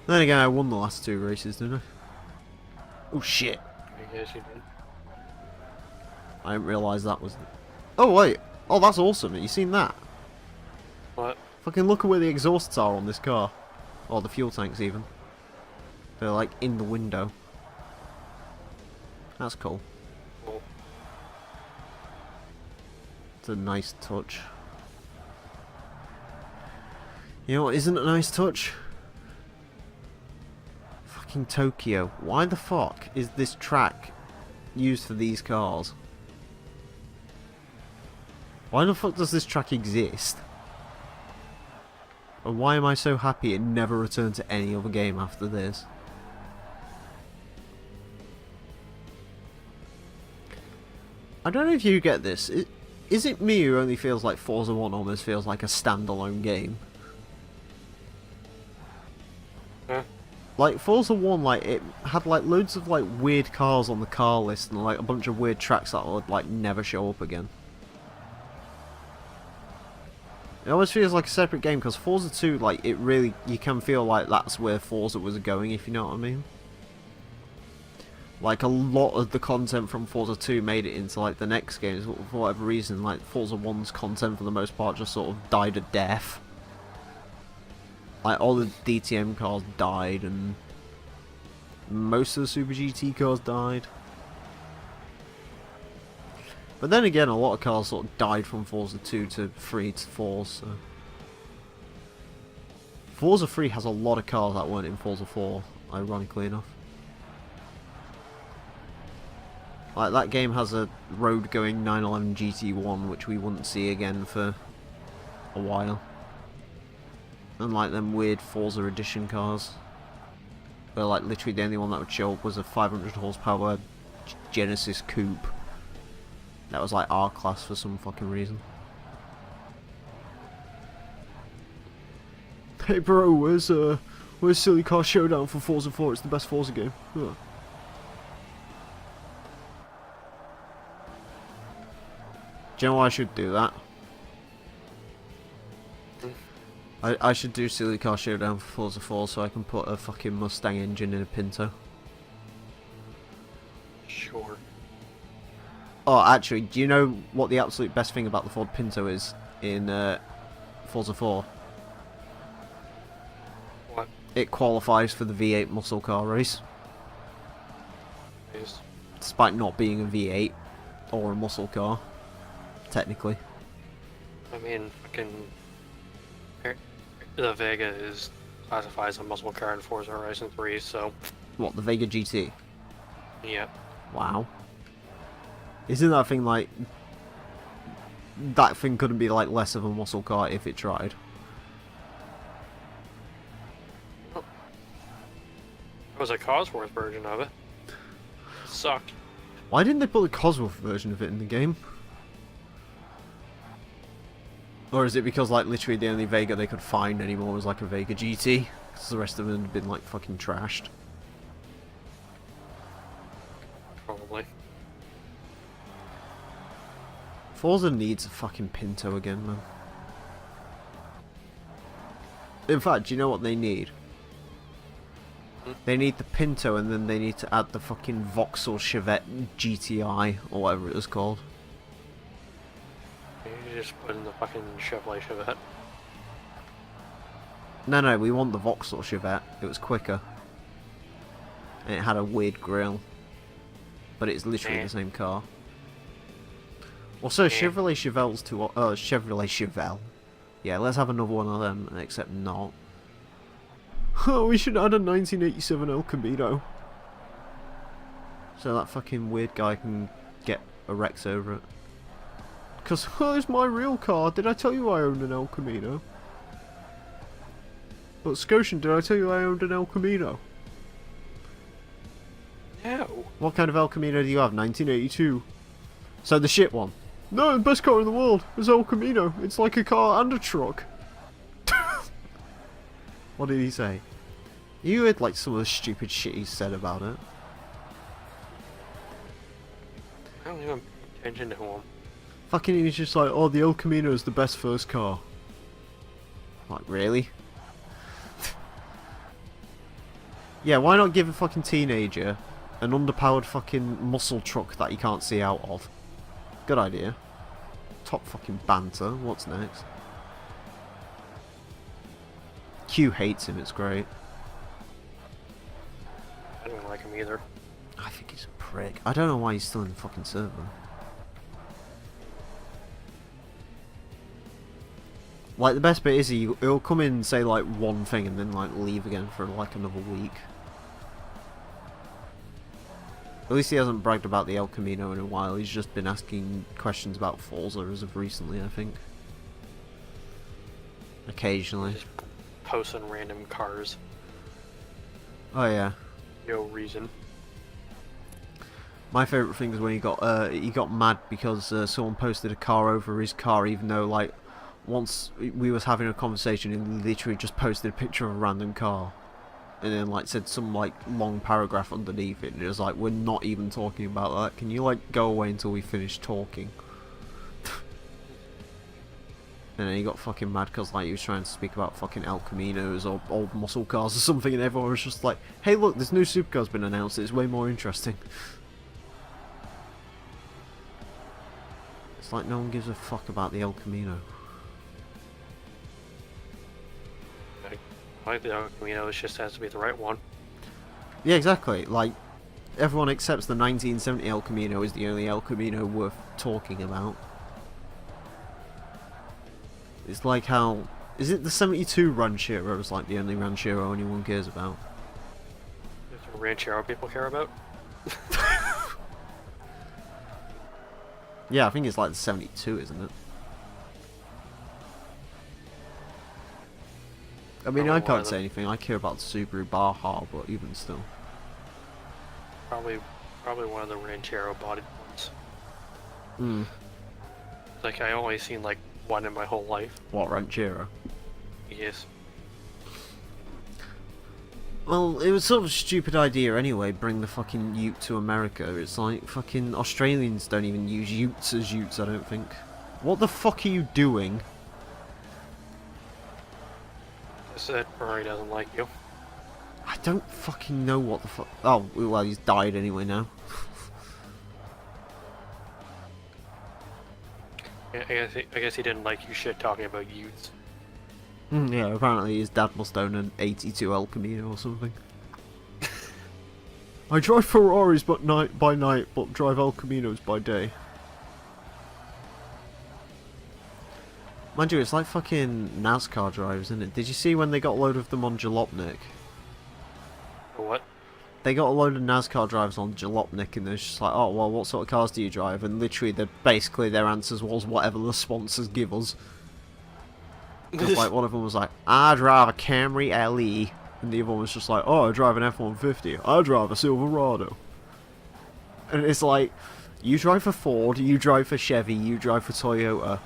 Then again, I won the last 2 races, didn't I? Oh shit. Yes, you did. I didn't realise that was... Oh wait! Oh, that's awesome. Have you seen that? What? Fucking look at where the exhausts are on this car. Or the fuel tanks even. They're like in the window. That's cool. Cool. It's a nice touch. You know what isn't a nice touch? Fucking Tokyo. Why the fuck is this track used for these cars? Why the fuck does this track exist? And why am I so happy it never returned to any other game after this? I don't know if you get this. Is it me who only feels like Forza 1 almost feels like a standalone game? Huh? Like, Forza 1, like, it had, like, loads of, like, weird cars on the car list and, like, a bunch of weird tracks that would, like, never show up again. It always feels like a separate game, because Forza 2, like, it really, you can feel like that's where Forza was going, if you know what I mean. Like, a lot of the content from Forza 2 made it into, like, the next games, but for whatever reason, like, Forza 1's content, for the most part, just sort of died a death. Like, all the DTM cars died, and most of the Super GT cars died. But then again, a lot of cars sort of died from Forza 2 to 3 to 4, so... Forza 3 has a lot of cars that weren't in Forza 4, ironically enough. Like, that game has a road-going 911 GT1, which we wouldn't see again for a while. And like them weird Forza Edition cars. Where like literally the only one that would show up was a 500 horsepower Genesis Coupe. That was like R-Class for some fucking reason. Hey bro, where's Silly Car Showdown for Forza 4? It's the best Forza game. Ugh. Do you know why I should do that? I should do Silly Car Showdown for Forza 4 so I can put a fucking Mustang engine in a Pinto. Sure. Oh, actually, do you know what the absolute best thing about the Ford Pinto is in Forza 4? What? It qualifies for the V8 muscle car race. Is Despite not being a V8 or a muscle car, technically. I mean, fucking the Vega is classified as a muscle car in Forza Horizon 3, so What, the Vega GT? yeah. Wow. Isn't that thing like... That thing couldn't be like less of a muscle car if it tried. It was a Cosworth version of it. Sucked. Why didn't they put the Cosworth version of it in the game? Or is it because, like, literally the only Vega they could find anymore was, like, a Vega GT? Because the rest of them had been, like, fucking trashed. Probably. Forza needs a fucking Pinto again, man. In fact, do you know what they need? They need the Pinto, and then they need to add the fucking Vauxhall Chevette GTI, or whatever it was called. You just put in the fucking Chevrolet Chevette. No, we want the Vauxhall Chevette. It was quicker. And it had a weird grille. But it's literally the same car. Also, Chevrolet Chevelle's too... Chevrolet Chevelle. Yeah, let's have another one of them, except not. Oh, we should add a 1987 El Camino. So that fucking weird guy can get a Rex over it. Because, oh, it's my real car. Did I tell you I owned an El Camino? But Scotian, did I tell you I owned an El Camino? No. What kind of El Camino do you have? 1982. So the shit one. No, the best car in the world is El Camino. It's like a car and a truck. What did he say? You heard like some of the stupid shit he said about it. I don't even pay attention to him. Fucking he's just like, oh, the El Camino is the best first car. Like, really? Yeah, why not give a fucking teenager an underpowered fucking muscle truck that you can't see out of? Good idea. Top fucking banter. What's next? Q hates him, it's great. I don't like him either. I think he's a prick. I don't know why he's still in the fucking server. Like, the best bit is he'll come in and say like one thing and then like leave again for like another week. At least he hasn't bragged about the El Camino in a while. He's just been asking questions about Forza as of recently, I think. Occasionally. Just posting random cars. Oh yeah. No reason. My favourite thing is when he got mad because someone posted a car over his car, even though like once we was having a conversation and literally just posted a picture of a random car. And then like said some like long paragraph underneath it, and it was like, we're not even talking about that. Can you like go away until we finish talking? And then he got fucking mad because like he was trying to speak about fucking El Caminos or old muscle cars or something, and everyone was just like, hey look, this new supercar's been announced, it's way more interesting. It's like no one gives a fuck about the El Camino. I like the El Camino, it just has to be the right one. Yeah, exactly. Like, everyone accepts the 1970 El Camino is the only El Camino worth talking about. It's like how... Is it the 72 Ranchero is like the only Ranchero anyone cares about? Is there Ranchero people care about? Yeah, I think it's like the 72, isn't it? I mean, I can't say anything. I care about the Subaru Baja, but even still. Probably one of the Ranchero bodied ones. Hmm. Like, I only seen like one in my whole life. What, Ranchero? Yes. Well, it was sort of a stupid idea anyway, bring the fucking Ute to America. It's like, fucking Australians don't even use Utes as Utes, I don't think. What the fuck are you doing? Said Ferrari doesn't like you. I don't fucking know what the fuck... Oh, well, he's died anyway now. I guess he didn't like you shit talking about Utes. Yeah, apparently his dad must own an 82 El Camino or something. I drive Ferraris by night, but drive El Caminos by day. Mind you, it's like fucking NASCAR drivers, isn't it? Did you see when they got a load of them on Jalopnik? What? They got a load of NASCAR drivers on Jalopnik, and they're just like, oh, well, what sort of cars do you drive? And literally, basically their answers was whatever the sponsors give us. Because like one of them was like, I drive a Camry LE, and the other one was just like, oh, I drive an F-150, I drive a Silverado. And it's like, you drive for Ford, you drive for Chevy, you drive for Toyota.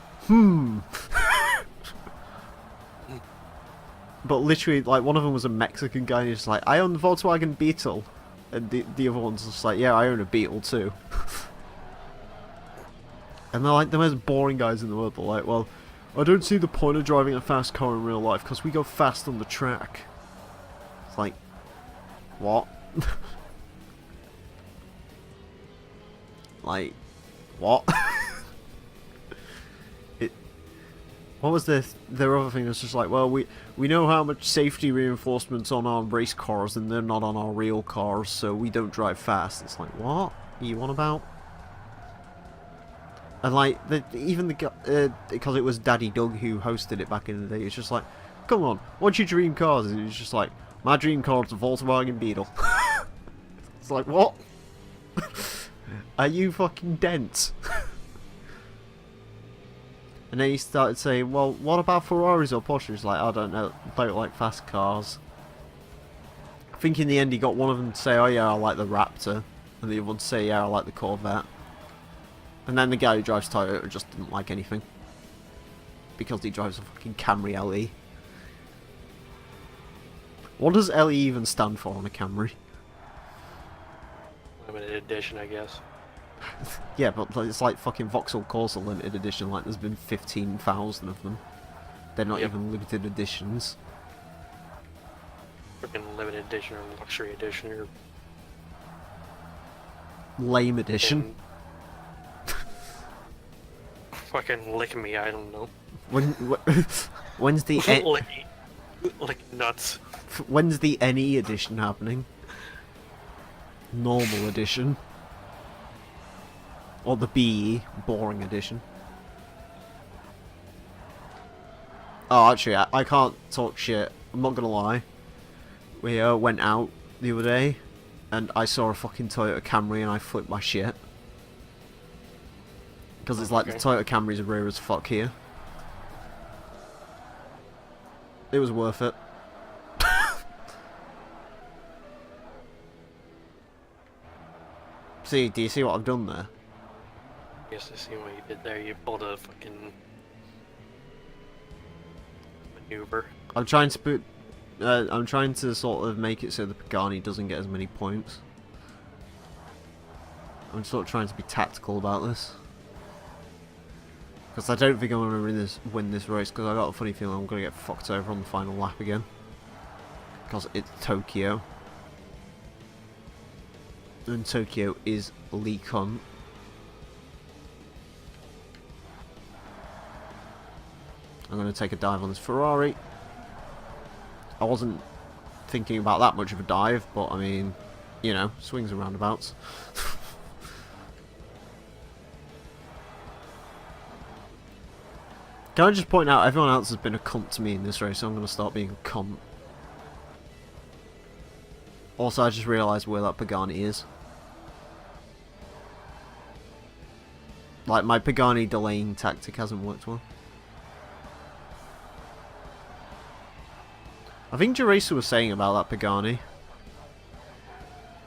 But literally, like, one of them was a Mexican guy, and he's just like, I own the Volkswagen Beetle. And the other one's just like, yeah, I own a Beetle too. And they're like the most boring guys in the world. They're like, well, I don't see the point of driving a fast car in real life because we go fast on the track. It's like, what? Like, what? What was their other thing? It's just like, well, we know how much safety reinforcements on our race cars and they're not on our real cars, so we don't drive fast. It's like, what are you on about? And like, even the guy, because it was Daddy Doug who hosted it back in the day, it's just like, come on, what's your dream cars? And he's just like, my dream car is a Volkswagen Beetle. It's like, what? Are you fucking dense? And then he started saying, well, what about Ferraris or Porsches? Like, I don't know, I don't like fast cars. I think in the end he got one of them to say, oh yeah, I like the Raptor. And the other one to say, yeah, I like the Corvette. And then the guy who drives Toyota just didn't like anything. Because he drives a fucking Camry LE. What does LE even stand for on a Camry? Limited edition, I guess. Yeah, but it's like fucking Vauxhall Corsa limited edition, like there's been 15,000 of them. They're not even limited editions. Freaking limited edition or luxury edition or... Lame edition. Fucking lick me, I don't know. When's the... lick nuts. When's the NE edition happening? Normal edition. Or the BE, boring edition. Oh, actually, I can't talk shit. I'm not gonna lie. We went out the other day, and I saw a fucking Toyota Camry, and I flipped my shit. Because it's like the Toyota Camrys are rare as fuck here. It was worth it. See, do you see what I've done there? Yes, I see what you did there. You pulled a fucking maneuver. I'm trying to sort of make it so the Pagani doesn't get as many points. I'm sort of trying to be tactical about this. Because I don't think I'm going to win this race, because I got a funny feeling I'm going to get fucked over on the final lap again. Because it's Tokyo. And Tokyo is Lee cunt. I'm going to take a dive on this Ferrari. I wasn't thinking about that much of a dive, but I mean, you know, swings and roundabouts. Can I just point out, everyone else has been a cunt to me in this race, so I'm going to start being a cunt. Also, I just realised where that Pagani is. Like, my Pagani delaying tactic hasn't worked well. I think Geracer was saying about that Pagani.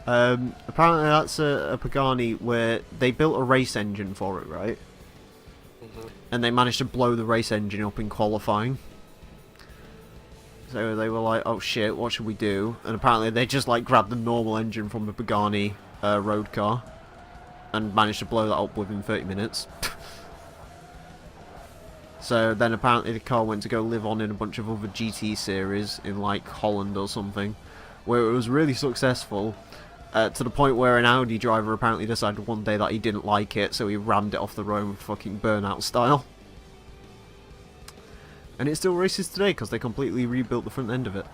Apparently that's a Pagani where they built a race engine for it, right? And they managed to blow the race engine up in qualifying. So they were like, oh shit, what should we do? And apparently they just like grabbed the normal engine from the Pagani road car and managed to blow that up within 30 minutes. So then apparently the car went to go live on in a bunch of other GT series in like Holland or something, where it was really successful, to the point where an Audi driver apparently decided one day that he didn't like it, so he rammed it off the road with fucking burnout style. And it still races today because they completely rebuilt the front end of it.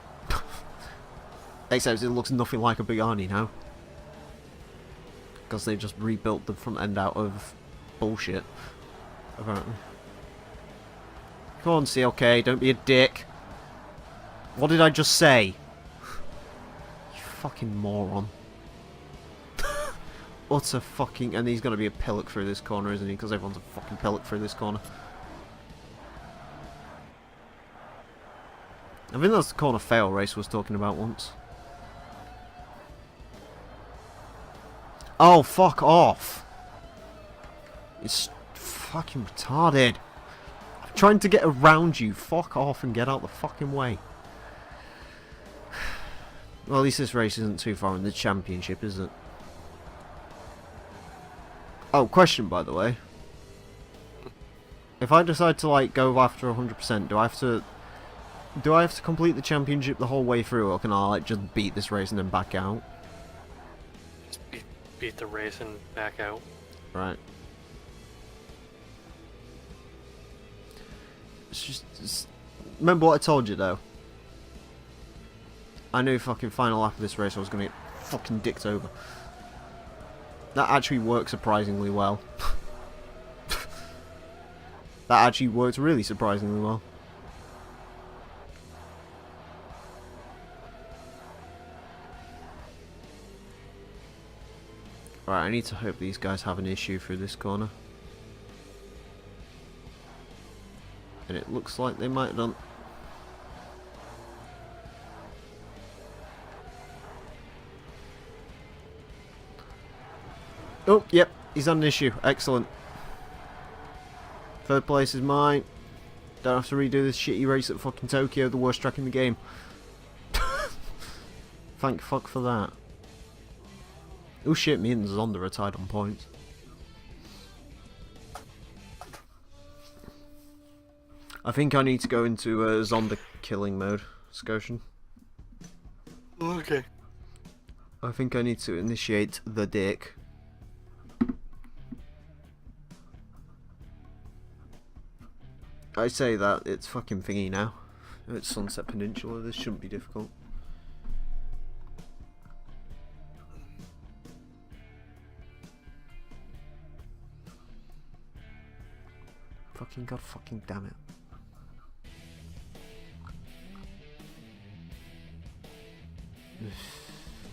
Except it looks nothing like a Pagani now. Because they just rebuilt the front end out of bullshit, apparently. Come on, CLK, don't be a dick. What did I just say? You fucking moron. Utter fucking... And he's going to be a pillock through this corner, isn't he? Because everyone's a fucking pillock through this corner. I think that's the corner fail race was talking about once. Oh, fuck off. It's fucking retarded. I'm trying to get around you. Fuck off and get out the fucking way. Well, at least this race isn't too far in the championship, is it? Oh, question by the way. If I decide to like go after 100%, do I have to complete the championship the whole way through, or can I like just beat this race and then back out? Just beat the race and back out. Right. It's just remember what I told you though. I knew fucking final lap of this race I was gonna get fucking dicked over. That actually worked surprisingly well. That actually worked really surprisingly well. Right, I need to hope these guys have an issue through this corner. And it looks like they might have done. Oh, yep, he's on an issue. Excellent. Third place is mine. Don't have to redo this shitty race at fucking Tokyo, the worst track in the game. Thank fuck for that. Oh shit, me and Zonda are tied on points. I think I need to go into Zonda killing mode, Scotian. Okay. I think I need to initiate the dick. I say that, it's fucking thingy now. It's Sunset Peninsula, this shouldn't be difficult. Fucking god fucking damn it.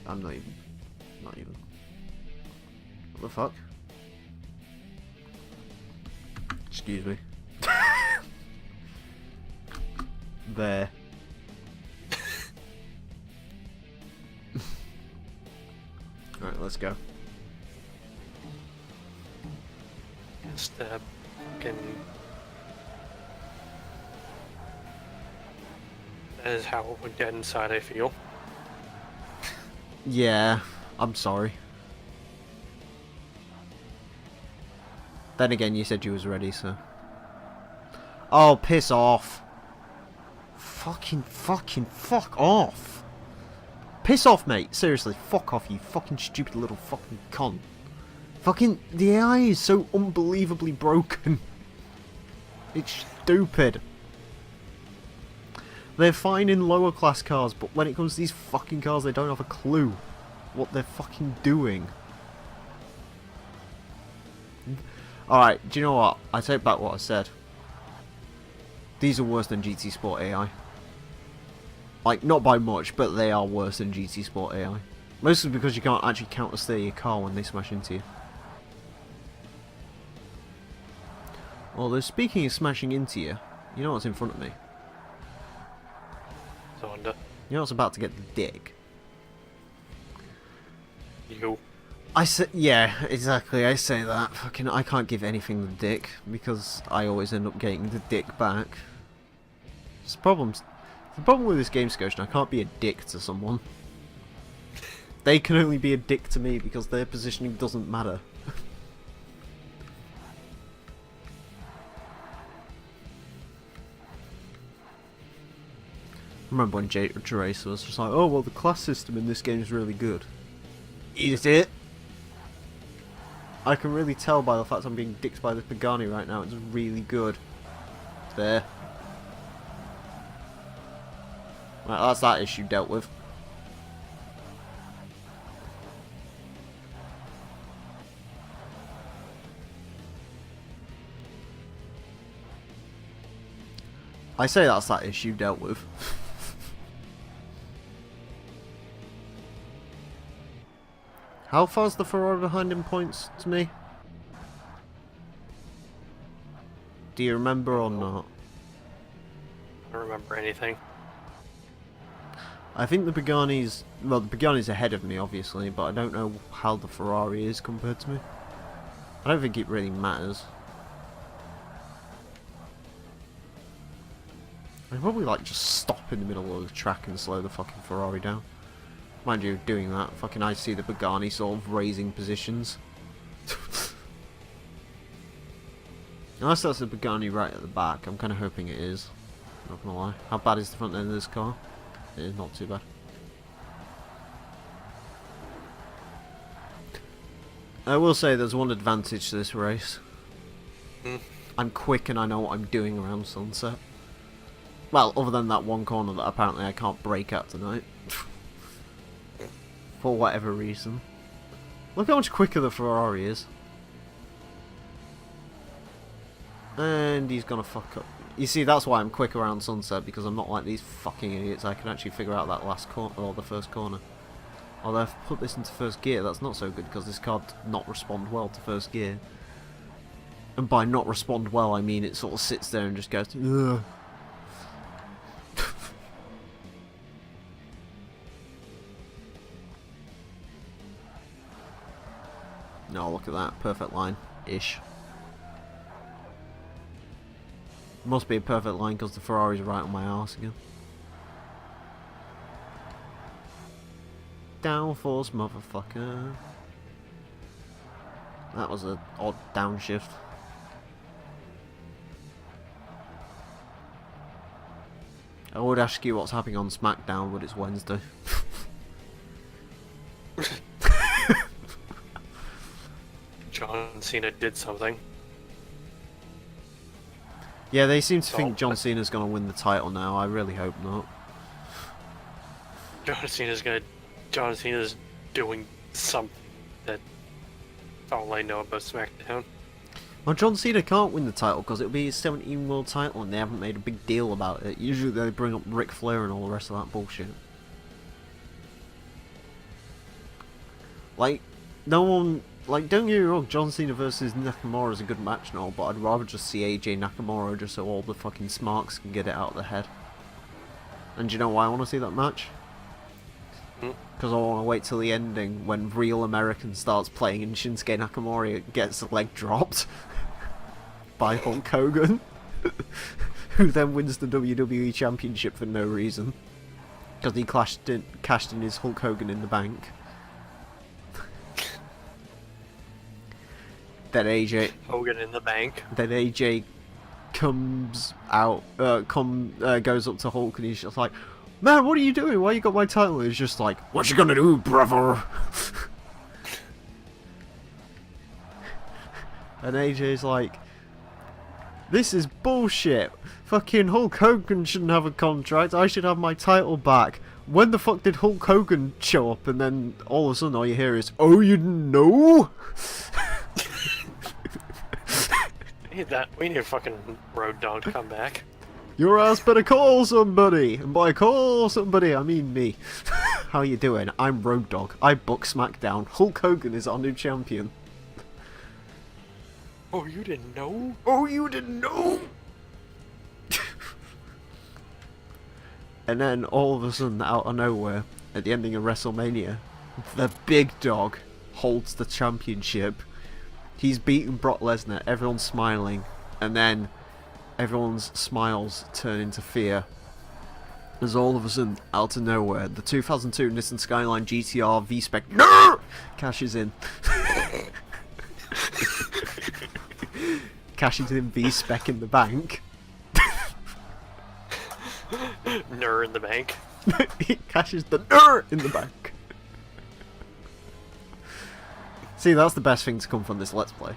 I'm not even. What the fuck? Excuse me. There. Alright, let's go. Just fucking. That is how dead inside I feel. Yeah, I'm sorry. Then again, you said you was ready, so. Oh, piss off. Fuck off. Piss off, mate. Seriously, fuck off, you fucking stupid little fucking cunt. Fucking, the AI is so unbelievably broken. It's stupid. They're fine in lower class cars, but when it comes to these fucking cars, they don't have a clue what they're fucking doing. Alright, do you know what? I take back what I said. These are worse than GT Sport AI. Like, not by much, but they are worse than GT Sport AI. Mostly because you can't actually counter-steer your car when they smash into you. Although, speaking of smashing into you, you know what's in front of me? Zonda. You know what's about to get the dick? You. I say, yeah, exactly, I say that. Fucking, I can't give anything the dick, because I always end up getting the dick back. The problem with this game, Scotian, I can't be a dick to someone. They can only be a dick to me because their positioning doesn't matter. I remember when Jerez was just like, oh, well, the class system in this game is really good. Is it? I can really tell by the fact I'm being dicked by the Pagani right now. It's really good. There. Right, that's that issue dealt with. I say that's that issue dealt with. How far's the Ferrari behind in points to me? Do you remember or not? I don't remember anything. I think the Pagani's... Well, the Pagani's ahead of me, obviously, but I don't know how the Ferrari is compared to me. I don't think it really matters. I'd probably, like, just stop in the middle of the track and slow the fucking Ferrari down. Mind you, doing that, fucking I see the Pagani sort of raising positions. Unless that's a Pagani right at the back, I'm kind of hoping it is. Not gonna lie. How bad is the front end of this car? It is not too bad. I will say there's one advantage to this race. I'm quick and I know what I'm doing around sunset. Well, other than that one corner that apparently I can't brake at tonight. For whatever reason. Look how much quicker the Ferrari is. And he's gonna fuck up. You see, that's why I'm quick around sunset, because I'm not like these fucking idiots. I can actually figure out that last corner, or the first corner. Although I've put this into first gear, that's not so good, because this car did not respond well to first gear. And by not respond well, I mean it sort of sits there and just goes, ugh. No, look at that. Perfect line-ish. Must be a perfect line because the Ferrari's right on my arse again. Downforce, motherfucker. That was an odd downshift. I would ask you what's happening on SmackDown, but it's Wednesday. John Cena did something. Yeah, they seem to think John Cena's going to win the title now. I really hope not. John Cena's doing something. That's all I know about SmackDown. Well, John Cena can't win the title because it'll be his 17 world title and they haven't made a big deal about it. Usually they bring up Ric Flair and all the rest of that bullshit. Like, no one... Like, don't get me wrong, John Cena versus Nakamura is a good match and all, but I'd rather just see AJ Nakamura just so all the fucking smarks can get it out of their head. And do you know why I want to see that match? Because I want to wait till the ending when Real American starts playing and Shinsuke Nakamura gets the leg dropped by Hulk Hogan, who then wins the WWE Championship for no reason. Because he cashed in his Hulk Hogan in the bank. Then AJ Hogan in the bank. Then AJ comes out, goes up to Hulk and he's just like, "Man, what are you doing? Why you got my title?" And he's just like, "What you gonna do, brother?" And AJ's like, "This is bullshit. Fucking Hulk Hogan shouldn't have a contract. I should have my title back. When the fuck did Hulk Hogan show up?" And then all of a sudden all you hear is, "Oh, you didn't know?" We need a fucking Road Dogg to come back. Your ass better call somebody, and by call somebody I mean me. How you doing? I'm Road Dogg. I book SmackDown. Hulk Hogan is our new champion. Oh, you didn't know? Oh, you didn't know? And then all of a sudden, out of nowhere, at the ending of WrestleMania, the big dog holds the championship. He's beaten Brock Lesnar, everyone's smiling, and then everyone's smiles turn into fear. As all of a sudden, out of nowhere, the 2002 Nissan Skyline GTR V-Spec cashes in. Cashes in V-Spec in the bank. Ner in the bank. He cashes the ner in the bank. See, that's the best thing to come from this Let's Play.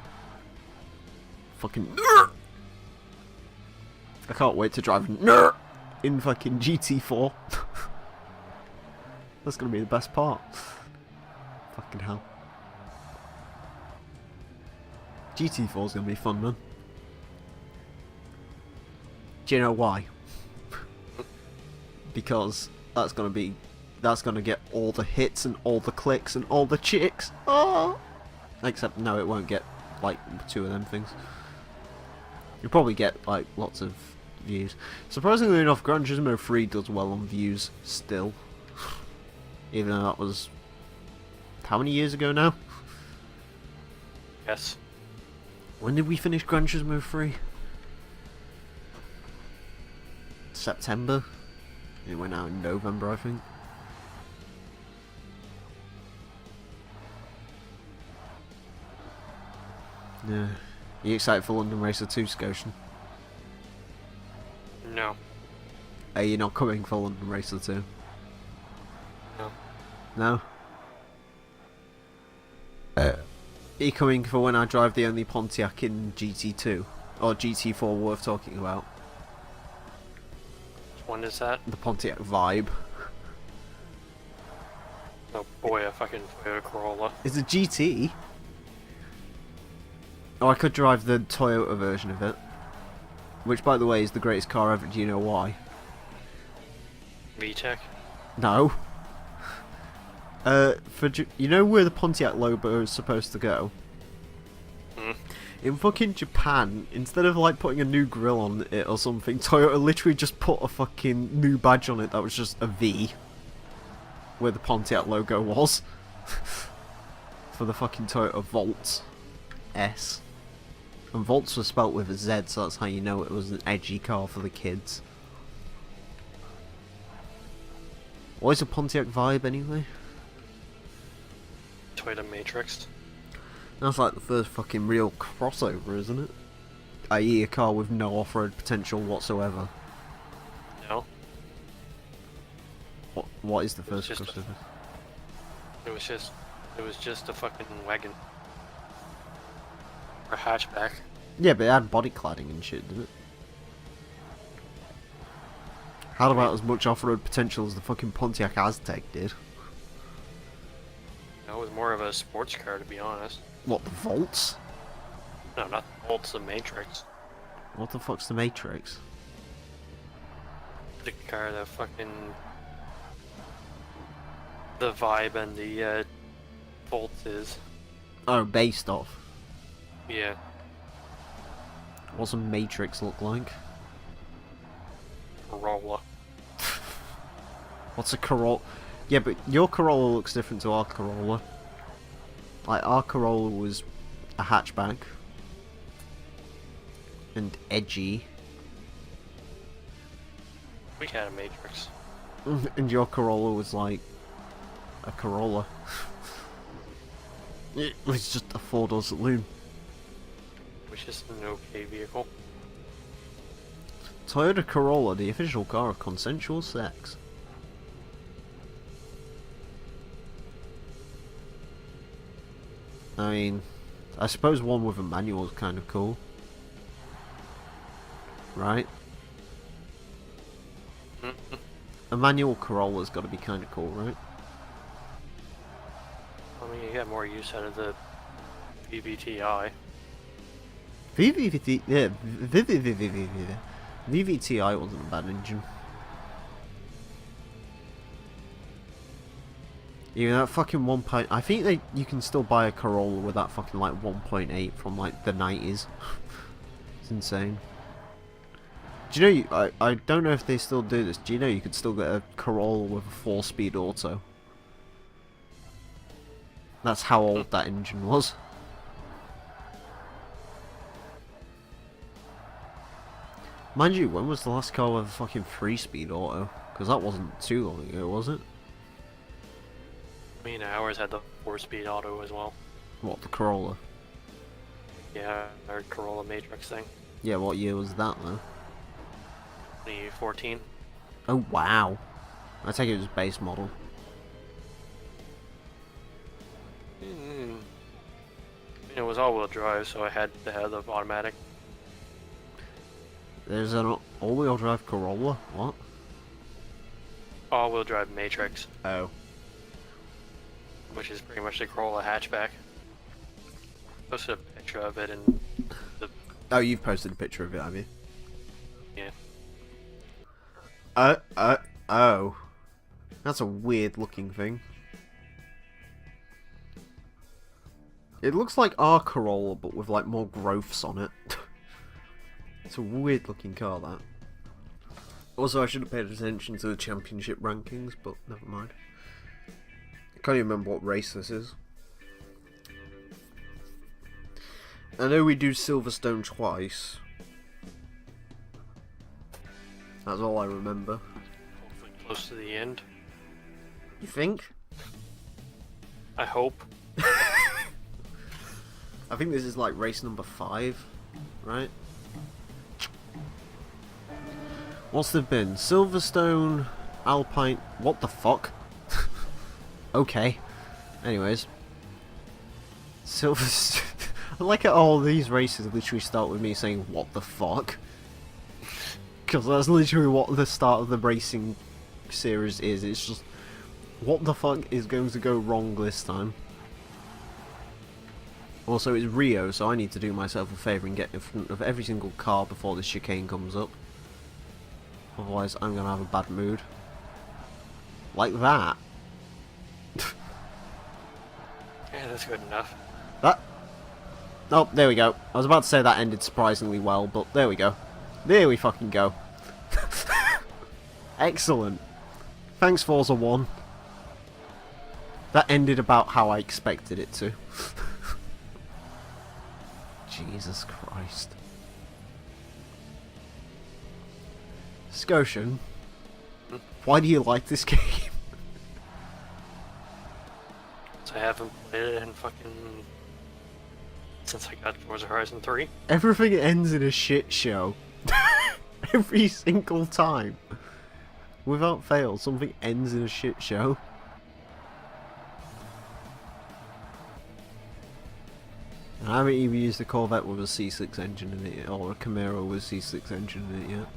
Fucking ner! I can't wait to drive ner in fucking GT4. That's gonna be the best part. Fucking hell. GT4 is gonna be fun, man. Do you know why? Because that's gonna get all the hits and all the clicks and all the chicks. Oh! Except no, it won't get like 2 of them things. You'll probably get like lots of views. Surprisingly enough, Gran Turismo 3 does well on views still. Even though that was how many years ago now? Yes. When did we finish Gran Turismo 3? September? It went out in November, I think. Yeah. Are you excited for London Racer 2, Scotian? No. Are you not coming for London Racer 2? No. No? Are you coming for when I drive the only Pontiac in GT2? Or GT4 worth talking about? Which one is that? The Pontiac Vibe. Oh boy, a fucking Toyota Corolla. It's a GT. Oh, I could drive the Toyota version of it. Which, by the way, is the greatest car ever. Do you know why? VTEC? No. You know where the Pontiac logo is supposed to go? In fucking Japan, instead of like putting a new grille on it or something, Toyota literally just put a fucking new badge on it that was just a V. Where the Pontiac logo was. For the fucking Toyota Volt S. And Volts was spelt with a Z, so that's how you know it was an edgy car for the kids. What is a Pontiac Vibe anyway? Toyota Matrix. That's like the first fucking real crossover, isn't it? I.e. a car with no off-road potential whatsoever. No. What is the first crossover? It was just a fucking wagon. Or hatchback. Yeah, but it had body cladding and shit, didn't it? Had about as much off-road potential as the fucking Pontiac Aztec did. That was more of a sports car, to be honest. What, the Volts? No, not the Volts, the Matrix. What the fuck's the Matrix? The car that fucking... The Vibe and the Volt is. Oh, based off. Yeah. What's a Matrix look like? Corolla. What's a Corolla? Yeah, but your Corolla looks different to our Corolla. Like, our Corolla was a hatchback. And edgy. We had a Matrix. And your Corolla was like... a Corolla. It was just a four-door saloon. Which is an okay vehicle. Toyota Corolla, the official car of consensual sex. I mean, I suppose one with a manual is kind of cool. Right? A manual Corolla's got to be kind of cool, right? I mean, you get more use out of the VVTi. Yeah, VVTi wasn't a bad engine. Even that fucking 1. I think you can still buy a Corolla with that fucking like 1.8 from like the 90s. It's insane. Do you know? I don't know if they still do this. Do you know you could still get a Corolla with a 4-speed auto? That's how old that engine was. Mind you, when was the last car with a fucking 3-speed auto? Because that wasn't too long ago, was it? I mean, ours had the 4-speed auto as well. What, the Corolla? Yeah, our Corolla Matrix thing. Yeah, what year was that though? 2014. Oh wow. I take it was base model. It was all-wheel drive, so I had to have the automatic. There's an all-wheel drive Corolla? What? All-wheel drive Matrix, Oh. which is pretty much the Corolla hatchback. Posted a picture of it in the... Oh, you've posted a picture of it, have you? Yeah. Oh. That's a weird looking thing. It looks like our Corolla, but with like more growths on it. It's a weird looking car, that. Also, I should have paid attention to the championship rankings, but never mind. I can't even remember what race this is. I know we do Silverstone twice. That's all I remember. Hopefully close to the end. You think? I hope. I think this is like race number 5. right? What's there been? Silverstone, Alpine... What the fuck? Okay. Anyways. Silverstone... I like how all these races literally start with me saying, what the fuck? Because that's literally what the start of the racing series is. It's just, what the fuck is going to go wrong this time? Also, it's Rio, so I need to do myself a favour and get in front of every single car before this chicane comes up. Otherwise, I'm going to have a bad mood. Like that. Yeah, that's good enough. That... Oh, there we go. I was about to say that ended surprisingly well, but there we go. There we fucking go. Excellent. Thanks, Forza 1. That ended about how I expected it to. Jesus Christ. Scotian, why do you like this game? So I haven't played it in fucking... since I got Forza Horizon 3. Everything ends in a shit show. Every single time. Without fail, something ends in a shit show. And I haven't even used a Corvette with a C6 engine in it, or a Camaro with a C6 engine in it yet.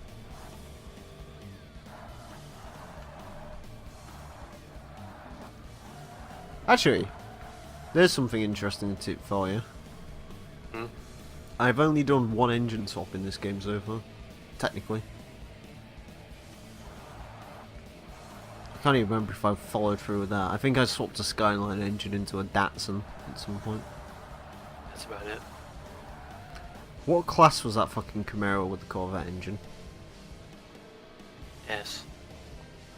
Actually, there's something interesting for you. Hmm? I've only done one engine swap in this game so far, technically. I can't even remember if I followed through with that. I think I swapped a Skyline engine into a Datsun at some point. That's about it. What class was that fucking Camaro with the Corvette engine? Yes.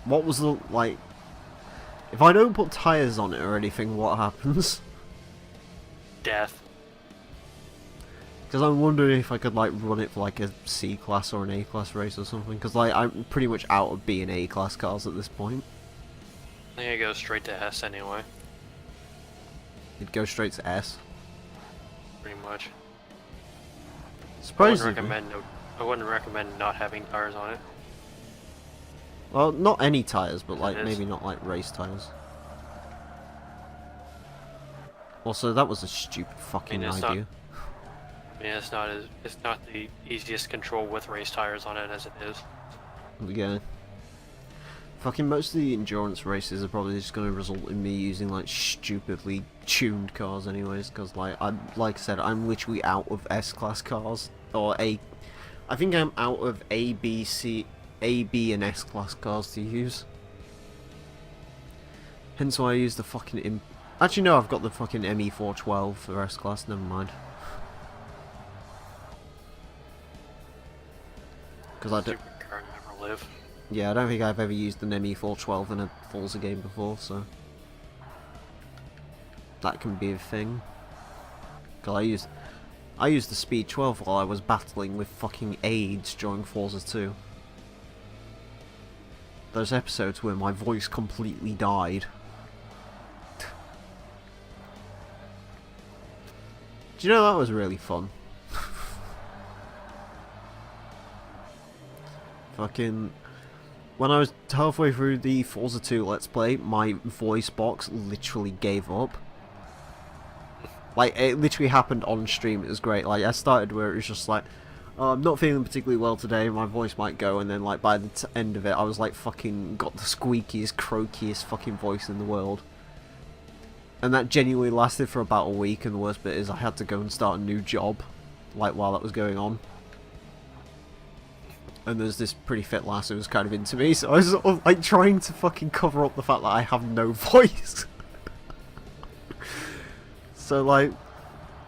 What was the, like... If I don't put tyres on it or anything, what happens? Death. Because I'm wondering if I could, like, run it for, like, a C-class or an A-class race or something. Because, like, I'm pretty much out of B and A-class cars at this point. I think I go straight to S anyway. It'd go straight to S. Pretty much. Surprisingly. I wouldn't recommend not having tires on it. Well, not any tyres, but, like, It is. maybe not, like, race tyres. Also, that was a stupid fucking it's idea. I mean, it's not the easiest control with race tires on it as it is. Yeah. Fucking most of the endurance races are probably just going to result in me using like stupidly tuned cars anyways, because like I said, I'm literally out of S-class cars, or I think I'm out of A, B, and S-class cars to use. Hence why I use the fucking actually no, I've got the fucking ME412 for S-class, never mind. Because I don't... Stupid car never live. Yeah, I don't think I've ever used an ME412 in a Forza game before, so... that can be a thing. Because I used the Speed 12 while I was battling with fucking AIDS during Forza 2. Those episodes where my voice completely died. Do you know that was really fun? Fucking... When I was halfway through the Forza 2 Let's Play, my voice box literally gave up. Like, it literally happened on stream, it was great. Like, I started where it was just like, oh, I'm not feeling particularly well today, my voice might go, and then, like, by the end of it, I was, like, fucking got the squeakiest, croakiest fucking voice in the world. And that genuinely lasted for about a week, and the worst bit is I had to go and start a new job, like, while that was going on. And there's this pretty fit lass who was kind of into me, so I was sort of, like, trying to fucking cover up the fact that I have no voice. So, like,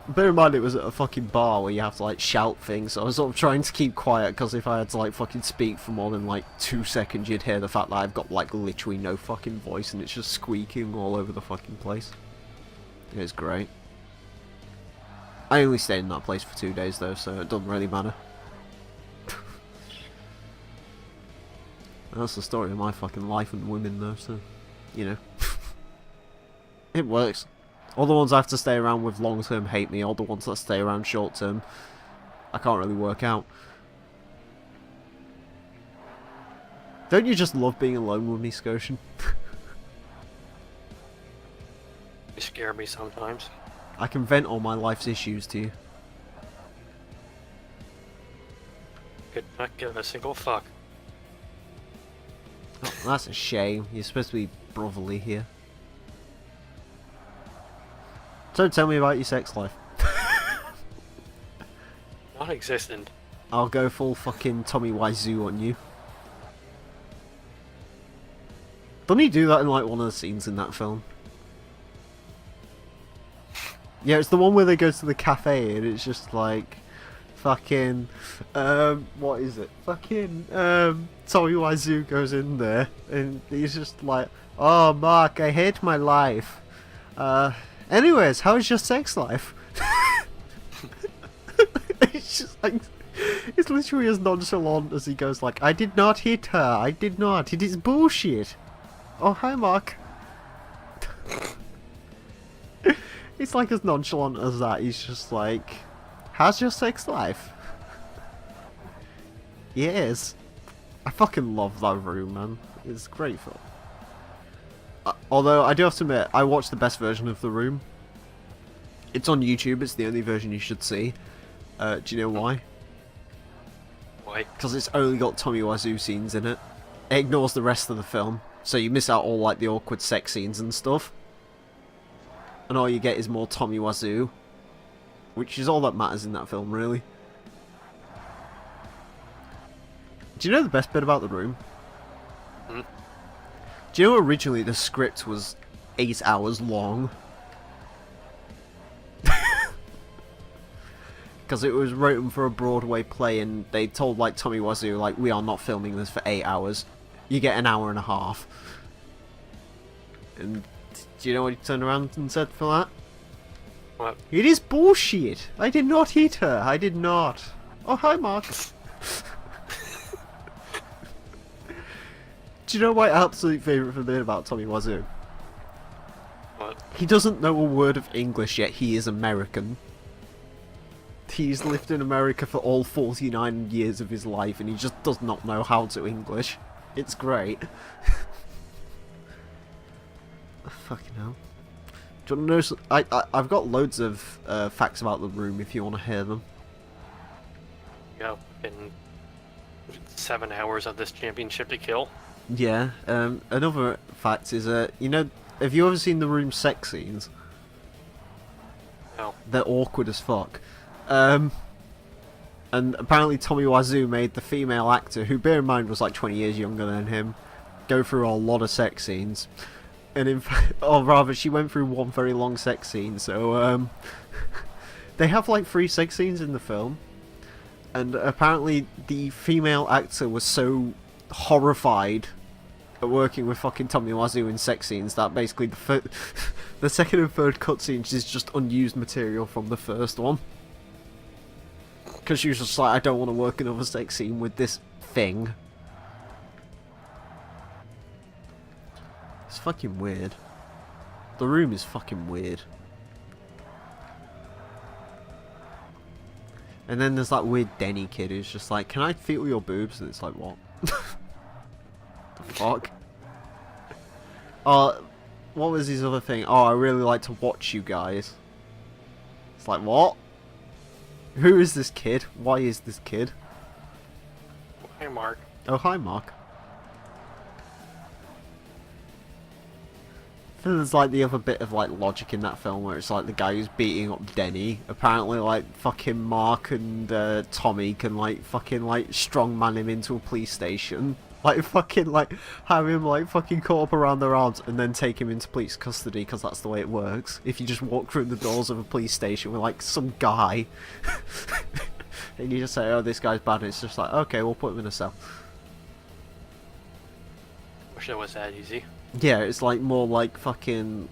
bear in mind it was at a fucking bar where you have to, like, shout things, so I was sort of trying to keep quiet, because if I had to, like, fucking speak for more than, like, 2 seconds, you'd hear the fact that I've got, like, literally no fucking voice, and it's just squeaking all over the fucking place. It's great. I only stayed in that place for 2 days, though, so it doesn't really matter. That's the story of my fucking life and women, though, so, you know. It works. All the ones I have to stay around with long-term hate me, all the ones that stay around short-term I can't really work out. Don't you just love being alone with me, Scotian? You scare me sometimes. I can vent all my life's issues to you. Could not give a single fuck. Oh, that's a shame. You're supposed to be brotherly here. So tell me about your sex life. Non-existent. I'll go full fucking Tommy Wiseau on you. Doesn't he do that in like one of the scenes in that film? Yeah, it's the one where they go to the cafe and it's just like fucking what is it? Fucking Tommy Wiseau goes in there and he's just like, "Oh Mark, I hate my life. Anyways, how's your sex life?" It's just like, it's literally as nonchalant as he goes like, "I did not hit her, I did not, it is bullshit. Oh hi Mark." It's like as nonchalant as that. He's just like, "How's your sex life?" Yes. I fucking love that room, man. It's great film. Although, I do have to admit, I watched the best version of The Room. It's on YouTube, it's the only version you should see. Do you know why? Why? Because it's only got Tommy Wiseau scenes in it. It ignores the rest of the film, so you miss out all like the awkward sex scenes and stuff. And all you get is more Tommy Wiseau, which is all that matters in that film, really. Do you know the best bit about The Room? Hmm? Do you know originally the script was 8 hours long? Because it was written for a Broadway play and they told like Tommy Wiseau, like, "We are not filming this for 8 hours. You get an hour and a half." And do you know what he turned around and said for that? What? "It is bullshit. I did not hit her. I did not." Oh, hi, Mark. Do you know my absolute favourite bit about Tommy Wiseau? What? He doesn't know a word of English, yet he is American. He's lived in America for all 49 years of his life, and he just does not know how to English. It's great. Fucking hell. Do you want to know? I've got loads of facts about The Room if you want to hear them. Yeah, been 7 hours of this championship to kill. Yeah. Another fact is, you know, have you ever seen The Room sex scenes? No. They're awkward as fuck. And apparently Tommy Wiseau made the female actor, who bear in mind was like 20 years younger than him, go through a lot of sex scenes. And in fact, or rather, she went through one very long sex scene. So they have like 3 sex scenes in the film, and apparently the female actor was so horrified at working with fucking Tommy Wiseau in sex scenes that basically the second and third cutscenes is just unused material from the first one. Because she was just like, "I don't want to work another sex scene with this thing." It's fucking weird. The Room is fucking weird. And then there's that weird Denny kid who's just like, "Can I feel your boobs?" And it's like, what? The fuck? Oh, what was his other thing? "Oh, I really like to watch you guys." It's like, what? Who is this kid? Why is this kid? Hey, Mark. Oh, hi, Mark. Then there's like the other bit of like logic in that film where it's like the guy who's beating up Denny. Apparently, like fucking Mark and Tommy can like fucking like strongman him into a police station. Like fucking like have him like fucking caught up around their arms and then take him into police custody, because that's the way it works. If you just walk through the doors of a police station with like some guy and you just say, "Oh, this guy's bad," and it's just like, "Okay, we'll put him in a cell." Wish it was that easy. Yeah, it's like more like fucking...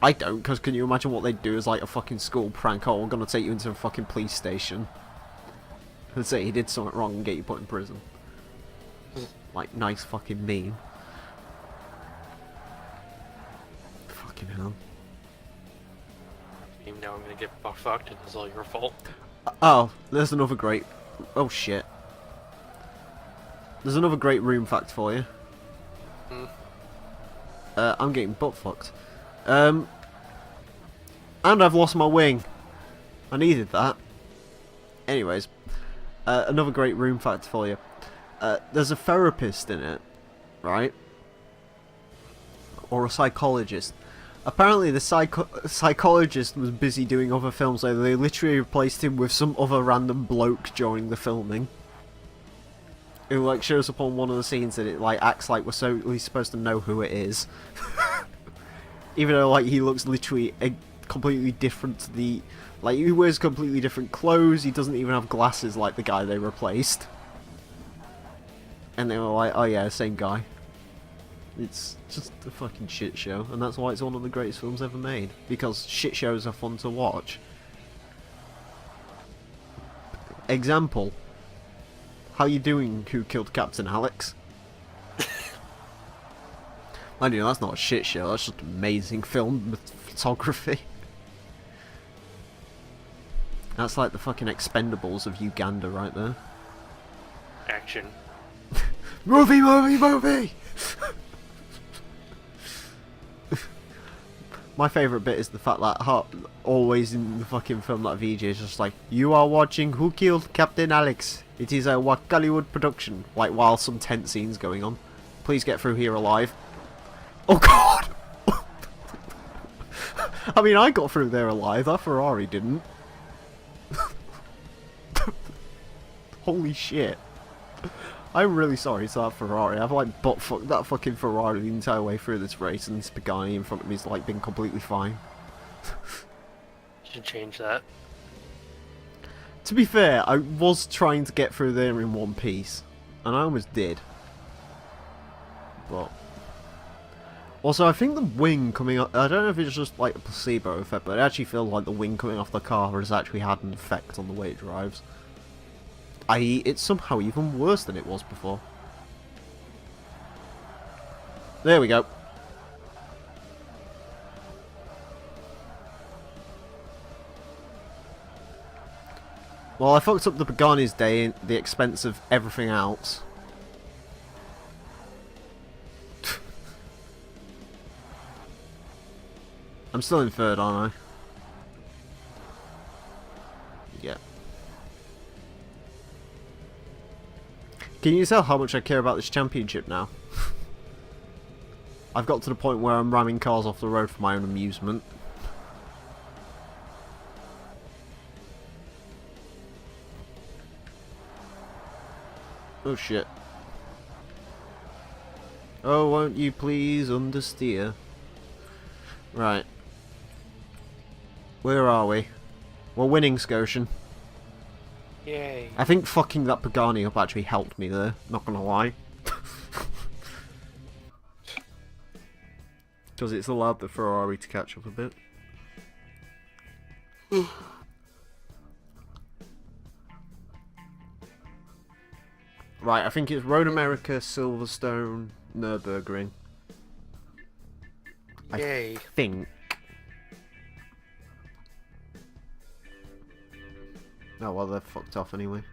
I don't, because can you imagine what they'd do as like a fucking school prank? "Oh, we're gonna take you into a fucking police station and say he did something wrong and get you put in prison." Like, nice fucking meme. Fucking hell. Even now I'm gonna get fucked and it's all your fault. Oh, there's another great... Oh, shit. There's another great room fact for you. I'm getting butt fucked. And I've lost my wing. I needed that. Anyways, another great room fact for you. There's a therapist in it, right? Or a psychologist. Apparently the psychologist was busy doing other films, so they literally replaced him with some other random bloke during the filming. Who like shows up on one of the scenes and it like acts like we're supposed to know who it is. Even though like he looks literally completely different to the... Like he wears completely different clothes, he doesn't even have glasses like the guy they replaced. And they were like, oh yeah, same guy. It's just a fucking shit show, and that's why it's one of the greatest films ever made. Because shit shows are fun to watch. Example. How you doing, Who Killed Captain Alex? Mind you, that's not a shit show, that's just amazing film with photography. That's like the fucking Expendables of Uganda right there. Action. Movie, movie, movie! My favourite bit is the fact that always in the fucking film that VJ is just like, you are watching Who Killed Captain Alex. It is a Hollywood production. Like, while some tense scenes going on. Please get through here alive. Oh god! I mean, I got through there alive. That Ferrari didn't. Holy shit. I'm really sorry to that Ferrari. I've like butt fucked that fucking Ferrari the entire way through this race, and this Pagani in front of me has like been completely fine. Should change that. To be fair, I was trying to get through there in one piece, and I almost did. But also, I think the wing coming up, I don't know if it's just like a placebo effect, but I actually feel like the wing coming off the car has actually had an effect on the way it drives. I.e., it's somehow even worse than it was before. There we go. Well, I fucked up the Pagani's day at the expense of everything else. I'm still in third, aren't I? Yeah. Can you tell how much I care about this championship now? I've got to the point where I'm ramming cars off the road for my own amusement. Oh shit. Oh, won't you please understeer? Right. Where are we? We're winning, Scotian. Yay. I think fucking that Pagani up actually helped me there, not gonna lie. Because it's allowed the Ferrari to catch up a bit. Right, I think it's Road America, Silverstone, Nürburgring. Yay. I think. Oh well, they're fucked off anyway.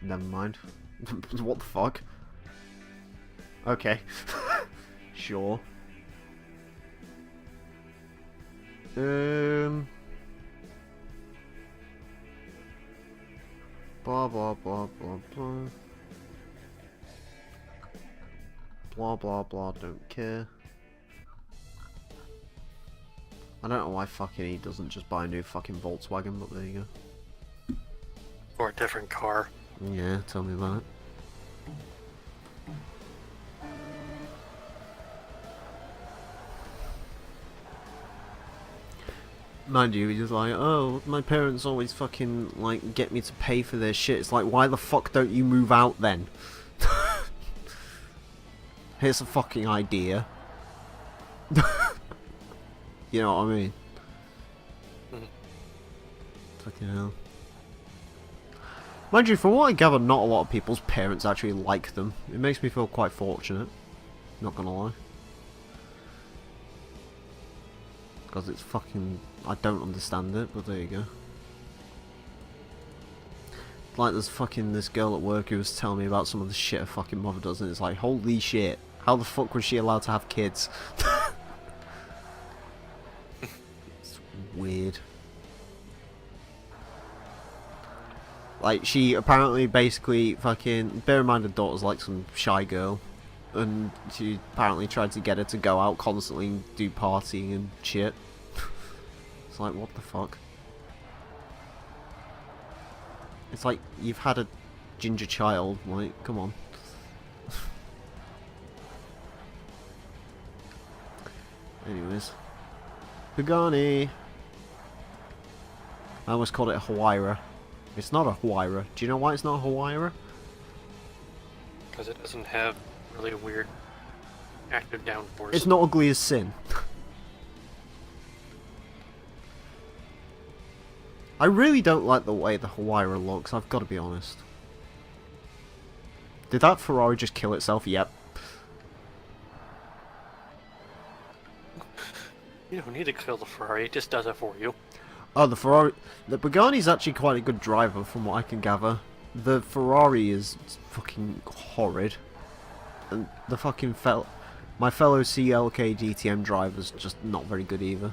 Never mind. What the fuck? Okay. Sure. Blah blah blah blah blah. Blah blah blah, don't care. I don't know why fucking he doesn't just buy a new fucking Volkswagen, but there you go. Or a different car. Yeah, tell me about it. Mind you, he's just like, oh, my parents always fucking, like, get me to pay for their shit. It's like, why the fuck don't you move out then? Here's a fucking idea. You know what I mean? Fucking hell. Mind you, from what I gather, not a lot of people's parents actually like them. It makes me feel quite fortunate. Not gonna lie. Because it's fucking... I don't understand it, but there you go. Like, there's fucking this girl at work who was telling me about some of the shit her fucking mother does, and it's like, holy shit. How the fuck was she allowed to have kids? It's weird. Like, she apparently basically fucking... Bear in mind her daughter's like some shy girl. And she apparently tried to get her to go out constantly and do partying and shit. It's like, what the fuck? It's like, you've had a ginger child, like, come on. Anyways. Pagani! I almost called it a Huayra. It's not a Huayra. Do you know why it's not a Huayra? Because it doesn't have really weird active downforce. It's not ugly as sin. I really don't like the way the Huayra looks, I've got to be honest. Did that Ferrari just kill itself? Yep. You don't need to kill the Ferrari, it just does it for you. Oh, the Ferrari... The Pagani's actually quite a good driver, from what I can gather. The Ferrari is fucking horrid. And the fucking my fellow CLK DTM driver's just not very good either.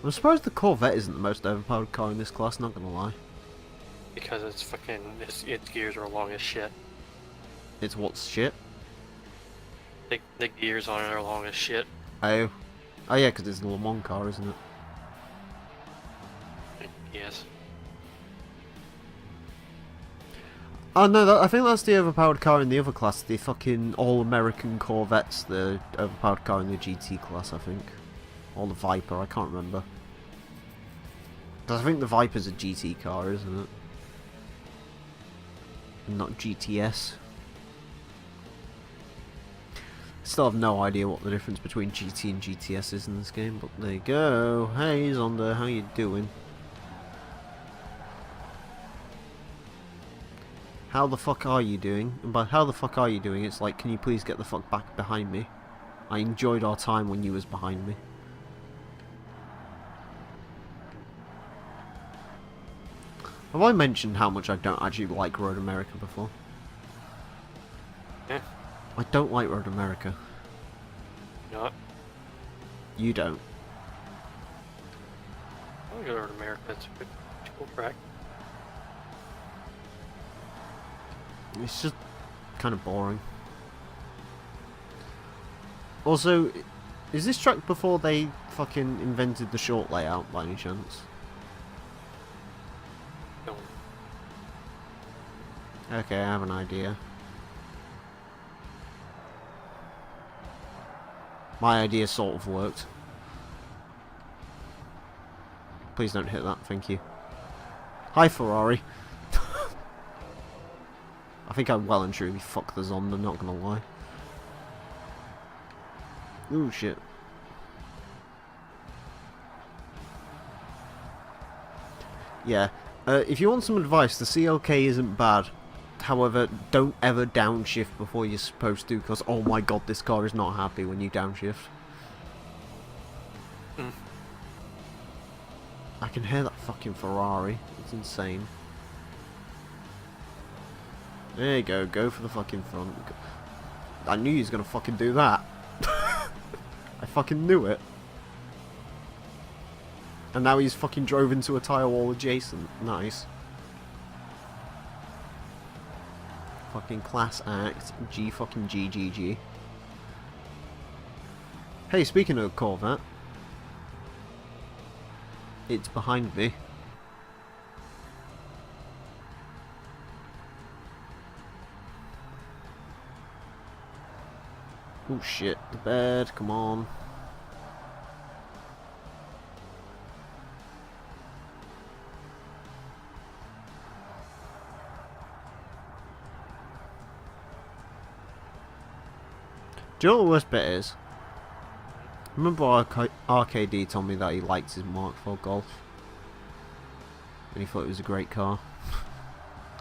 I'm surprised the Corvette isn't the most overpowered car in this class, not gonna lie. Because it's fucking... its gears are long as shit. It's what's shit? The gears on it are long as shit. Oh. Oh yeah, because it's a Le Mans car, isn't it? Yes. Oh no, I think that's the overpowered car in the other class, the fucking all-American Corvette's the overpowered car in the GT class, I think. Or the Viper, I can't remember. Because I think the Viper's a GT car, isn't it? And not GTS. Still have no idea what the difference between GT and GTS is in this game, but there you go. Hey Zonda, how you doing? How the fuck are you doing? And by how the fuck are you doing, it's like, can you please get the fuck back behind me? I enjoyed our time when you was behind me. Have I mentioned how much I don't actually like Road America before? Yeah. I don't like Road America. Not. You don't. I'll go to America, it's a good cool track. It's just kind of boring. Also, is this track before they fucking invented the short layout by any chance? No. Okay, I have an idea. My idea sort of worked. Please don't hit that, thank you. Hi Ferrari. I think I well and truly fucked the Zonda, not gonna lie. Ooh, shit. Yeah, if you want some advice, the CLK isn't bad. However, don't ever downshift before you're supposed to, because oh my god, this car is not happy when you downshift. Mm. I can hear that fucking Ferrari. It's insane. There you go, go for the fucking front. I knew he was gonna fucking do that. I fucking knew it. And now he's fucking drove into a tyre wall adjacent. Nice. Fucking class act. G fucking G. Hey, speaking of Corvette. It's behind me. Oh shit, the bed, come on. Do you know what the worst bit is? Remember RKD told me that he liked his Mark IV Golf? And he thought it was a great car.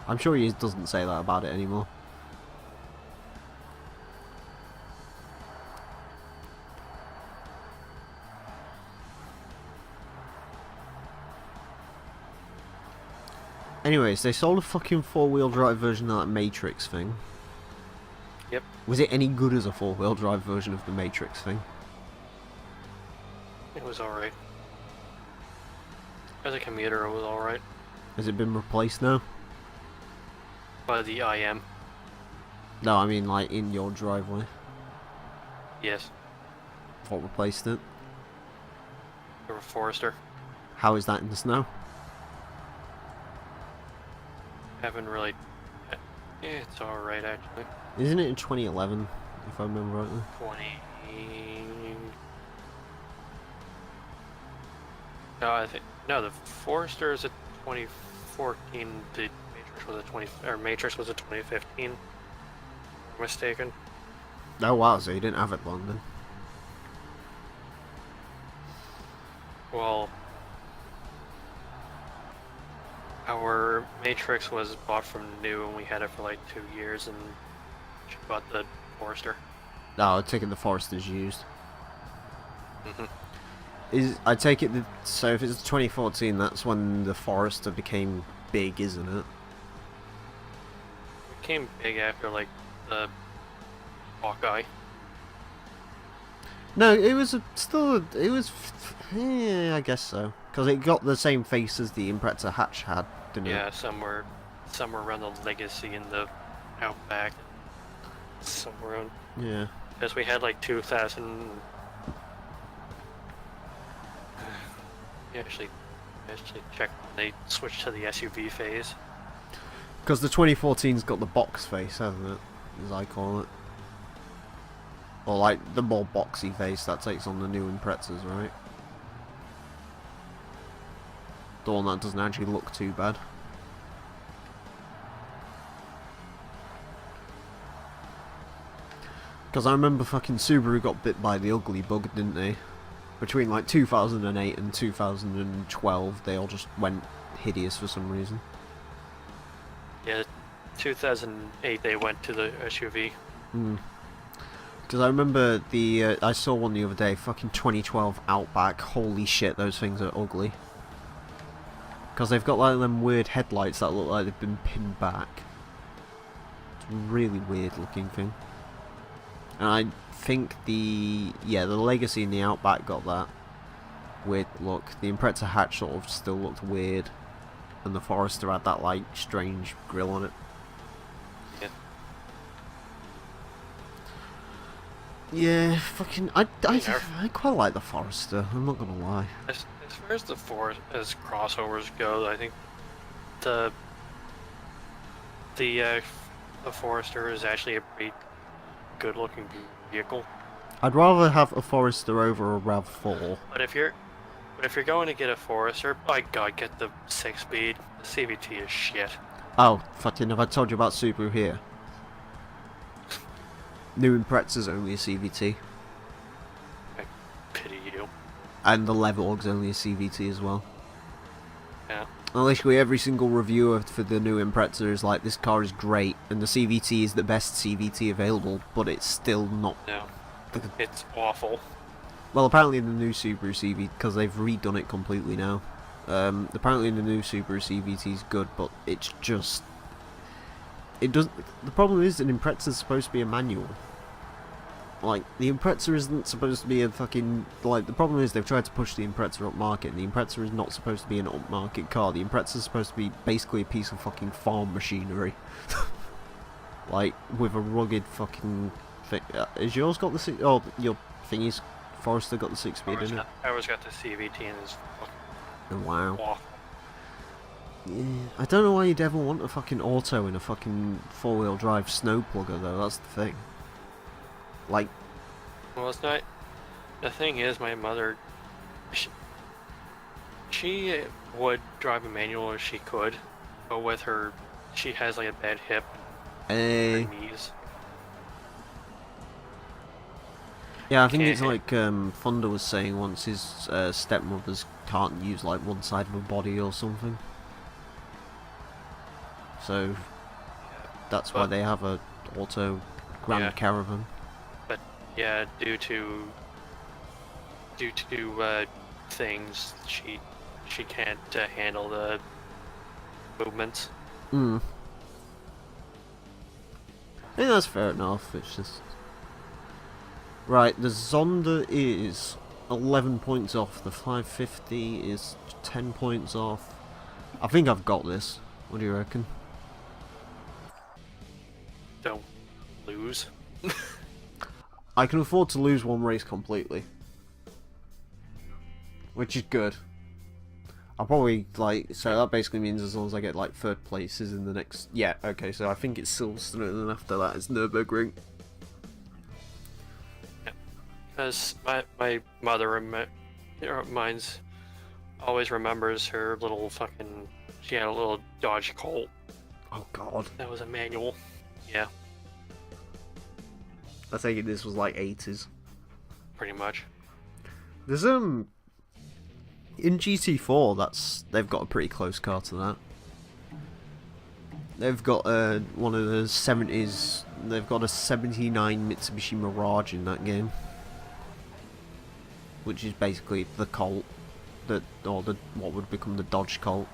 I'm sure he doesn't say that about it anymore. Anyways, they sold a fucking 4-wheel drive version of that Matrix thing. Yep. Was it any good as a 4-wheel drive version of the Matrix thing? It was alright. As a commuter, it was alright. Has it been replaced now? By the IM. No, I mean like in your driveway. Yes. What replaced it? Or a Forester. How is that in the snow? Haven't really... Yeah, it's alright actually. Isn't it in 2011, if I remember rightly? 20... No, I think... No, the Forester is a 2014, the Matrix was a 2015. Mistaken. Oh wow, so you didn't have it long then. Well, our Matrix was bought from new and we had it for like 2 years and she bought the Forester. No, I'm taking the Forester's used. Mm-hmm. I take it that, so if it's 2014, that's when the Forester became big, isn't it? It became big after like the Hawkeye. No, it was yeah, I guess so. Because it got the same face as the Impreza hatch had, didn't it? Yeah, somewhere around the Legacy and the Outback. Somewhere around. Yeah. Because we had like 2000. Actually checked when they switched to the SUV phase. Because the 2014's got the box face, hasn't it? As I call it. Or like the more boxy face that takes on the new Imprezas, right? The one that doesn't actually look too bad. Because I remember fucking Subaru got bit by the ugly bug, didn't they? Between like 2008 and 2012, they all just went hideous for some reason. Yeah, 2008 they went to the SUV. Because I remember I saw one the other day, fucking 2012 Outback. Holy shit, those things are ugly. Because they've got like them weird headlights that look like they've been pinned back. It's a really weird looking thing. And I think the Legacy and the Outback got that weird look. The Impreza hatch sort of still looked weird, and the Forester had that like strange grille on it. Yeah. Yeah, fucking I quite like the Forester. I'm not gonna lie. As far as as crossovers go, I think the Forester is actually a pretty good-looking vehicle. I'd rather have a Forester over a RAV4. But if you're going to get a Forester, by God, get the 6-speed. The CVT is shit. Oh, fucking! Have I told you about Subaru here? New Impreza's only a CVT. I pity you. And the Levorg's only a CVT as well. Yeah. Literally every single reviewer for the new Impreza is like, this car is great, and the CVT is the best CVT available, but it's still not... No. It's awful. Well, apparently the new Subaru CVT, because they've redone it completely now, apparently the new Subaru CVT is good, but it's just... It doesn't... The problem is an Impreza is supposed to be a manual. Like, the Impreza isn't supposed to be a fucking... Like, the problem is they've tried to push the Impreza up market, and the Impreza is not supposed to be an up-market car. The Impreza is supposed to be basically a piece of fucking farm machinery. Like, with a rugged fucking thing. Has yours got the... Oh, your thingy's... Forester got the 6-speed, didn't it? Ours got the CVT and it's fucking Oh, wow. awful. Yeah, I don't know why you'd ever want a fucking auto in a fucking 4-wheel drive snow plugger, though. That's the thing. Like, Well, it's not. The thing is, my mother, she would drive a manual if she could, but with her, she has like a bad hip, her knees. Yeah, I think it's like Thunder was saying once, his stepmothers can't use like one side of a body or something. So that's why they have a auto Grand Caravan. But yeah, due to things, she can't handle movements. I think that's fair enough. It's just right. The Zonda is 11 points off. The 550 is 10 points off. I think I've got this. What do you reckon? Don't lose. I can afford to lose one race completely, which is good. I'll probably, like, so that basically means as long as I get, like, third places in the next... Yeah, okay, so I think it's Silverstone, and then after that it's Nürburgring. Yeah. Because my mother mine's always remembers her little fucking... She had a little Dodge Colt. Oh, God. That was a manual. Yeah. I think this was, like, 80s. Pretty much. There's, in GT4, they've got a pretty close car to that. They've got one of the 70s. They've got a 79 Mitsubishi Mirage in that game, which is basically the Colt, what would become the Dodge Colt.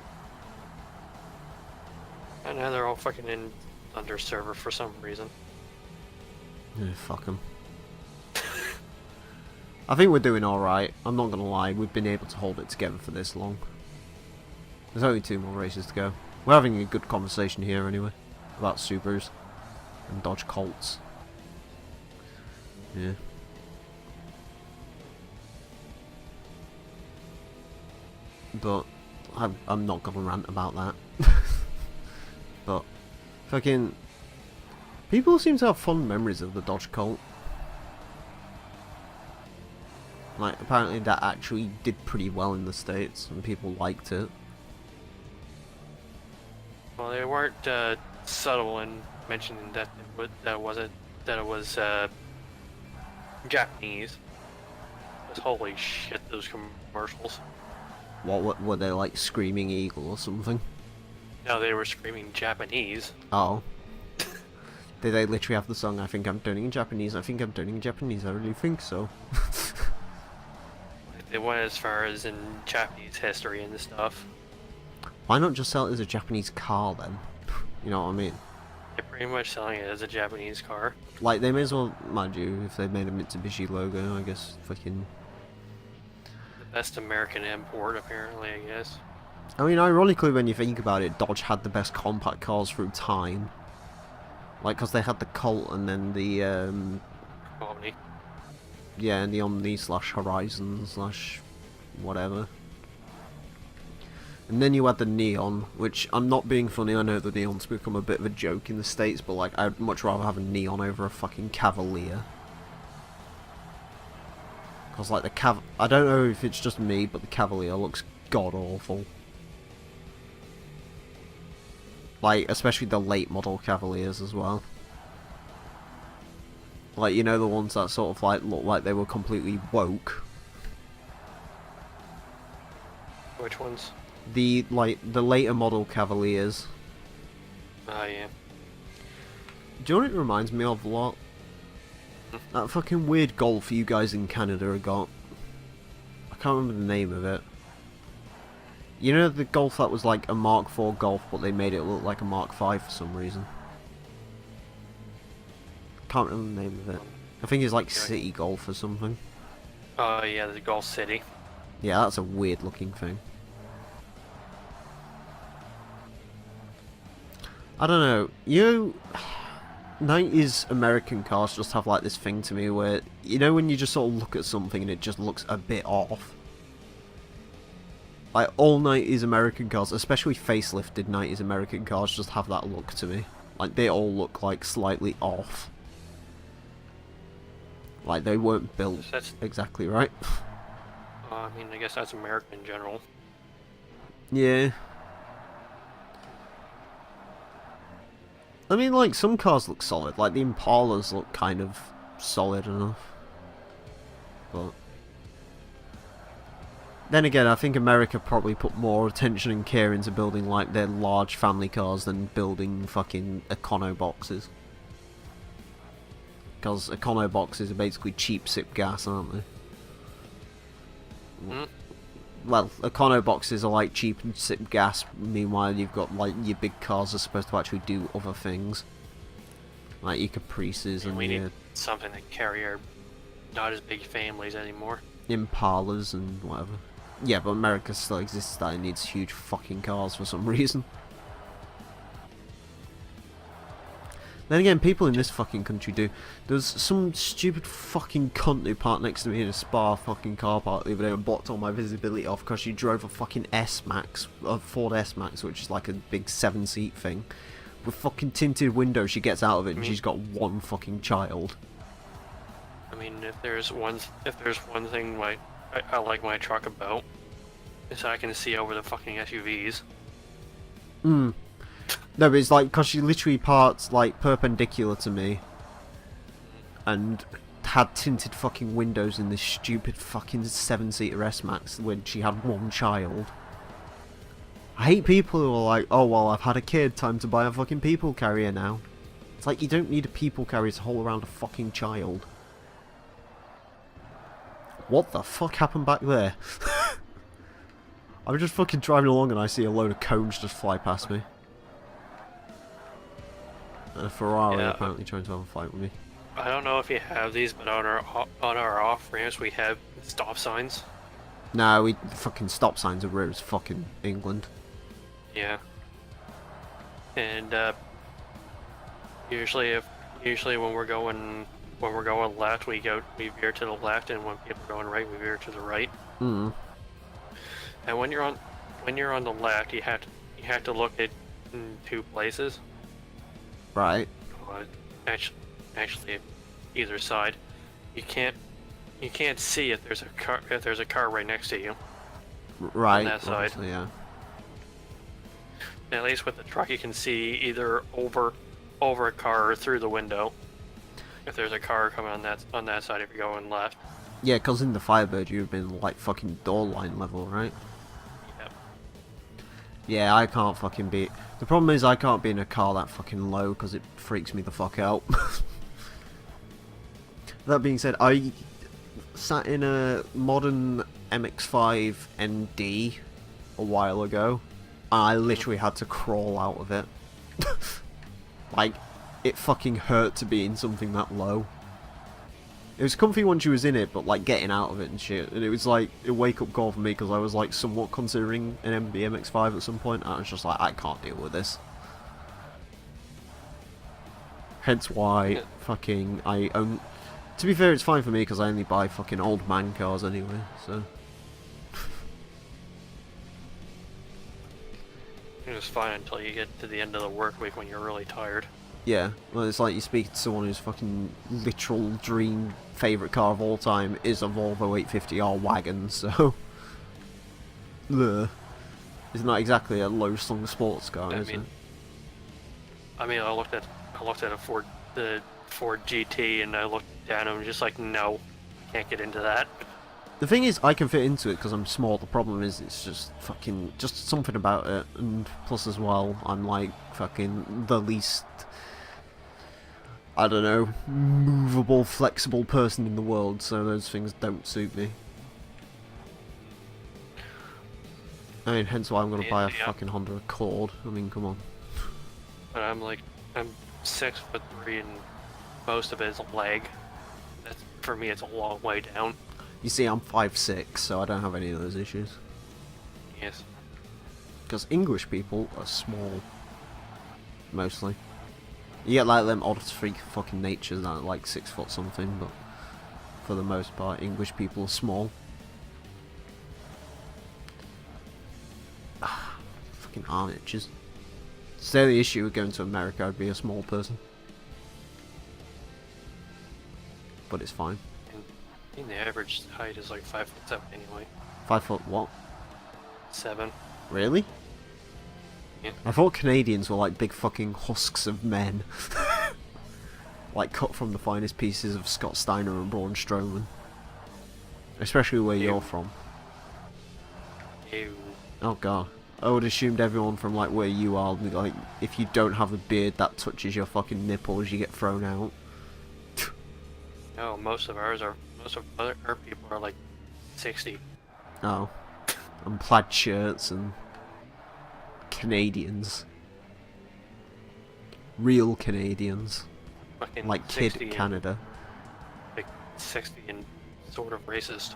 And now they're all fucking in Thunder server for some reason. Yeah, fuck them. I think we're doing alright. I'm not gonna lie, we've been able to hold it together for this long. There's only 2 more races to go. We're having a good conversation here anyway, about Subarus and Dodge Colts. Yeah. But I'm not gonna rant about that. But fucking people seem to have fond memories of the Dodge Colt. Like, apparently that actually did pretty well in the States, and people liked it. Well, they weren't subtle in mentioning that it was Japanese. Because holy shit, those commercials. What were they, like Screaming Eagle or something? No, they were screaming Japanese. Oh. Did they literally have the song, I think I'm turning Japanese, I think I'm turning Japanese, I really think so. They went as far as in Japanese history and stuff. Why not just sell it as a Japanese car then? You know what I mean? They're pretty much selling it as a Japanese car. Like, they may as well, mind you, if they made a Mitsubishi logo, I guess, fucking... The best American import, apparently, I guess. I mean, ironically, when you think about it, Dodge had the best compact cars through time. Like, because they had the Colt and then the, Omni. yeah, and the Omni / Horizon / whatever. And then you had the Neon, which, I'm not being funny, I know the Neon's become a bit of a joke in the States, but, like, I'd much rather have a Neon over a fucking Cavalier. Because, like, I don't know if it's just me, but the Cavalier looks god-awful. Like, especially the late model Cavaliers as well. Like, you know, the ones that sort of, like, look like they were completely woke. Which ones? The later model Cavaliers. Oh, yeah. Do you know what it reminds me of a lot? That fucking weird Golf you guys in Canada have got. I can't remember the name of it. You know the Golf that was like a Mark IV Golf, but they made it look like a Mark V for some reason? Can't remember the name of it. I think it's like City Golf or something. Oh, yeah, the Golf City. Yeah, that's a weird looking thing. I don't know. You know, 90s American cars just have like this thing to me where, you know, when you just sort of look at something and it just looks a bit off. Like, all 90s American cars, especially facelifted 90s American cars, just have that look to me. Like, they all look, like, slightly off. Like, they weren't built exactly right. I mean, I guess that's American in general. Yeah. I mean, like, some cars look solid. Like, the Impalas look kind of solid enough. But... then again, I think America probably put more attention and care into building, like, their large family cars than building fucking econo boxes. Because econo boxes are basically cheap sip gas, aren't they? Mm. well, econo boxes are like cheap and sip gas. Meanwhile, you've got like your big cars are supposed to actually do other things, like your Caprices and we your need something to carry our not as big families anymore. Impalas and whatever. Yeah, but America still exists that it needs huge fucking cars for some reason. Then again, people in this fucking country do. There's some stupid fucking cunt who parked next to me in a Spa fucking car park the other day and blocked all my visibility off because she drove a fucking S-Max, a Ford S-Max, which is like a big 7-seat thing, with fucking tinted windows. She gets out of it and she's got one fucking child. I mean, if there's one thing I like my truck about, is I can see over the fucking SUVs. No, but it's like, because she literally parked, like, perpendicular to me, and had tinted fucking windows in this stupid fucking 7-seater S-Max when she had one child. I hate people who are like, oh, well, I've had a kid, time to buy a fucking people carrier now. It's like, you don't need a people carrier to haul around a fucking child. What the fuck happened back there? I'm just fucking driving along and I see a load of cones just fly past me. And a Ferrari apparently trying to have a fight with me. I don't know if you have these, but on our off ramps we have stop signs. No, we fucking stop signs are rare as fucking England. Yeah. And usually when we're going left, we veer to the left, and when people are going right, we veer to the right. Mm. And when you're on the left, you have to look at two places. Right. Actually, either side. You can't see if there's a car right next to you. Right. On that side. Yeah. And at least with the truck, you can see either over a car or through the window. If there's a car coming on that side, if you're going left. Yeah, because in the Firebird you've been like fucking door line level, right? Yep. Yeah, I can't fucking be. The problem is I can't be in a car that fucking low because it freaks me the fuck out. That being said, I sat in a modern MX-5 ND a while ago, and I literally had to crawl out of it. Like, it fucking hurt to be in something that low. It was comfy once you was in it, but like getting out of it and shit, and it was like a wake-up call for me because I was like somewhat considering an MX-5 at some point, and I was just like, I can't deal with this. Hence why fucking I own. To be fair, it's fine for me because I only buy fucking old man cars anyway, so. It's fine until you get to the end of the work week when you're really tired. Yeah, well, it's like you speak to someone whose fucking literal dream favourite car of all time is a Volvo 850R wagon, so. Ugh. It's not exactly a low-slung sports car, is it? I looked at the Ford GT, and I looked down and I'm just like, no, can't get into that. The thing is, I can fit into it because I'm small. The problem is, it's just fucking, just something about it, and plus as well, I'm like fucking the least, I don't know, movable, flexible person in the world, so those things don't suit me. I mean, hence why I'm gonna buy a fucking Honda Accord. I mean, come on. But I'm 6'3" and most of it is a leg. That's, for me, it's a long way down. You see, I'm 5'6", so I don't have any of those issues. Yes. Because English people are small. Mostly. You get like them odd freak fucking natures that are like 6 foot something, but for the most part, English people are small. Fucking arm itches. So the issue with going to America, I'd be a small person. But it's fine. I think the average height is like 5'7" anyway. 5 foot what? 7. Really? Yeah. I thought Canadians were like big fucking husks of men. Like cut from the finest pieces of Scott Steiner and Braun Strowman. Especially where you're from. Ew. Oh god. I would assumed everyone from like where you are, like if you don't have a beard that touches your fucking nipples, you get thrown out. No, most of our people are like 60. Oh. and plaid shirts and Canadians. Real Canadians. Fucking Like Kid 60 Canada. Like 60 and sort of racist.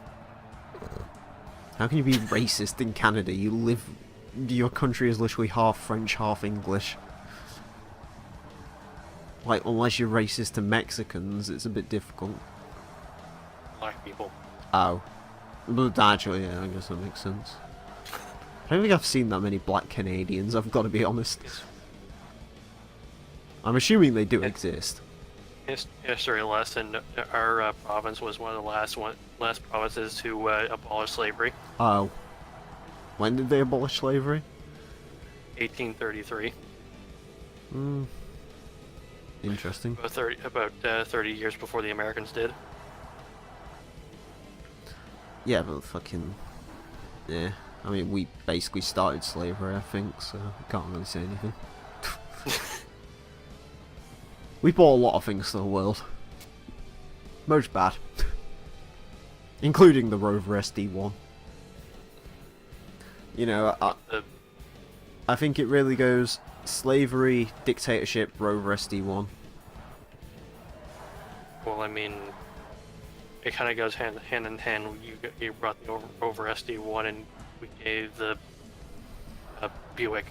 How can you be racist in Canada? Your country is literally half French, half English. Like, unless you're racist to Mexicans, it's a bit difficult. Black people. Oh. But actually, yeah, I guess that makes sense. I don't think I've seen that many black Canadians, I've got to be honest. I'm assuming they do exist. History lesson, our province was one of the last provinces to abolish slavery. Oh. When did they abolish slavery? 1833. Hmm. Interesting. About 30 years before the Americans did. Yeah, but fucking... Yeah. I mean, we basically started slavery, I think, so I can't really say anything. We brought a lot of things to the world. Most bad. Including the Rover SD1. You know, I think it really goes slavery, dictatorship, Rover SD1. Well, I mean, it kind of goes hand in hand. You brought the over SD1 and we gave the Buick.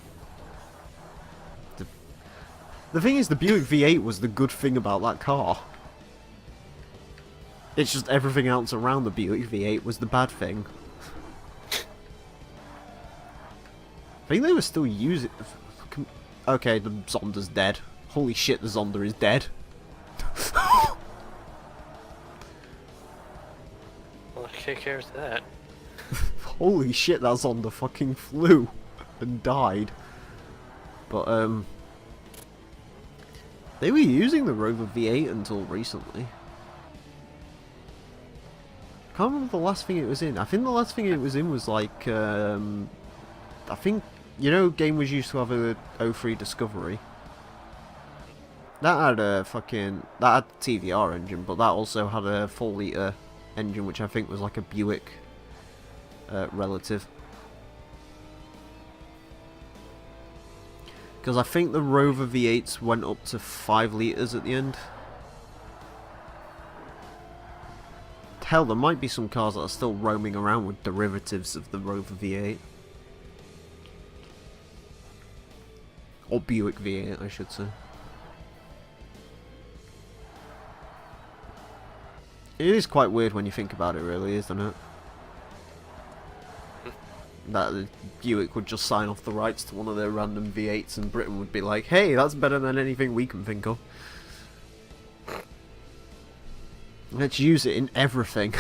The thing is, the Buick V8 was the good thing about that car. It's just everything else around the Buick V8 was the bad thing. I think they were still using... Okay, the Zonda's dead. Holy shit, the Zonda is dead. Well, who cares that? Holy shit, that Zonda fucking flew and died. But, they were using the Rover V8 until recently. Can't remember the last thing it was in. I think the last thing it was in was like, I think, you know, Game was used to have a 03 Discovery. That had a fucking, that had the TVR engine, but that also had a 4-litre engine, which I think was like a Buick relative. Because I think the Rover V8s went up to 5 litres at the end. Hell, there might be some cars that are still roaming around with derivatives of the Rover V8. Or Buick V8, I should say. It is quite weird when you think about it, really, isn't it? That the Buick would just sign off the rights to one of their random V8s and Britain would be like, hey, that's better than anything we can think of. Let's use it in everything.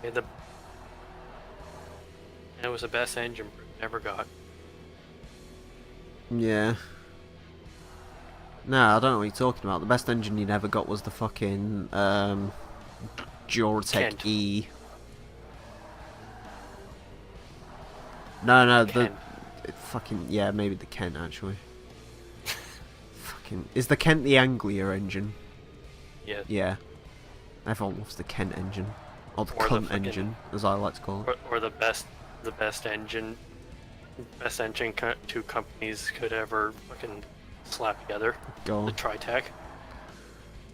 Yeah, it was the best engine Britain ever got. Yeah. Nah, I don't know what you're talking about. The best engine you never got was the fucking, Duratec Kent. E. No, Kent. yeah, maybe the Kent, actually. Is the Kent the Anglia engine? Yeah. Yeah. Everyone loves the Kent engine. Or the Or the cunt fucking- engine, as I like to call it. Or the best engine two companies could ever fucking slap together. Go The on. Tritec.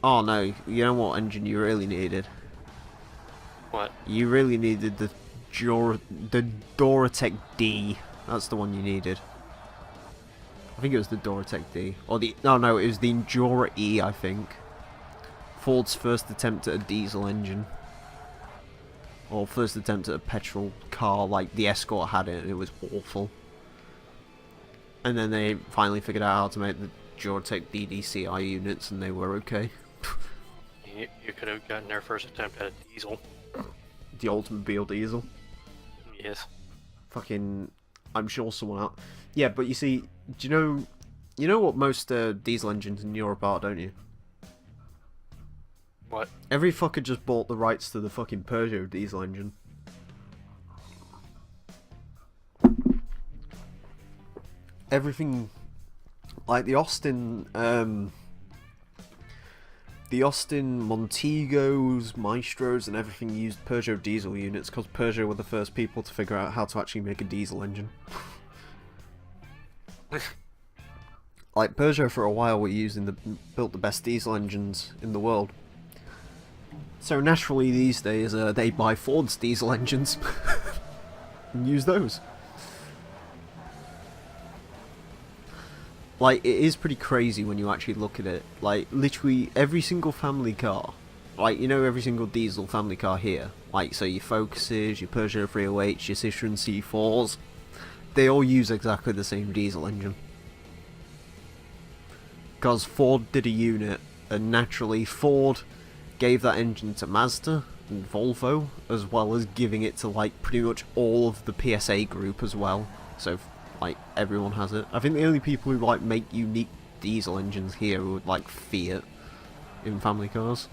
Oh no, you know what engine you really needed? What? You really needed the Duratec D. That's the one you needed. I think it was the Duratec D. Or no, it was the Endura E, I think. Ford's first attempt at a diesel engine. Or first attempt at a petrol car, like the Escort had it, and it was awful. And then they finally figured out how to make the Duratec DDCI units, and they were okay. You could have gotten their first attempt at a diesel. The Oldsmobile diesel. Yes. Fucking, I'm sure someone out. Yeah, but you see, do you know what most diesel engines in Europe are, don't you? What? Every fucker just bought the rights to the fucking Peugeot diesel engine. Everything, like the Austin the Austin Montegos, Maestros, and everything used Peugeot diesel units because Peugeot were the first people to figure out how to actually make a diesel engine. Like, Peugeot for a while were built the best diesel engines in the world. So naturally these days they buy Ford's diesel engines and use those. Like, it is pretty crazy when you actually look at it. Like, literally every single family car, like, you know, every single diesel family car here, like, so your Focuses, your Peugeot 308s, your Citroen C4s, they all use exactly the same diesel engine. Because Ford did a unit, and naturally Ford gave that engine to Mazda and Volvo, as well as giving it to, like, pretty much all of the PSA group as well. So, like, everyone has it. I think the only people who, like, make unique diesel engines here are, like, Fiat in family cars.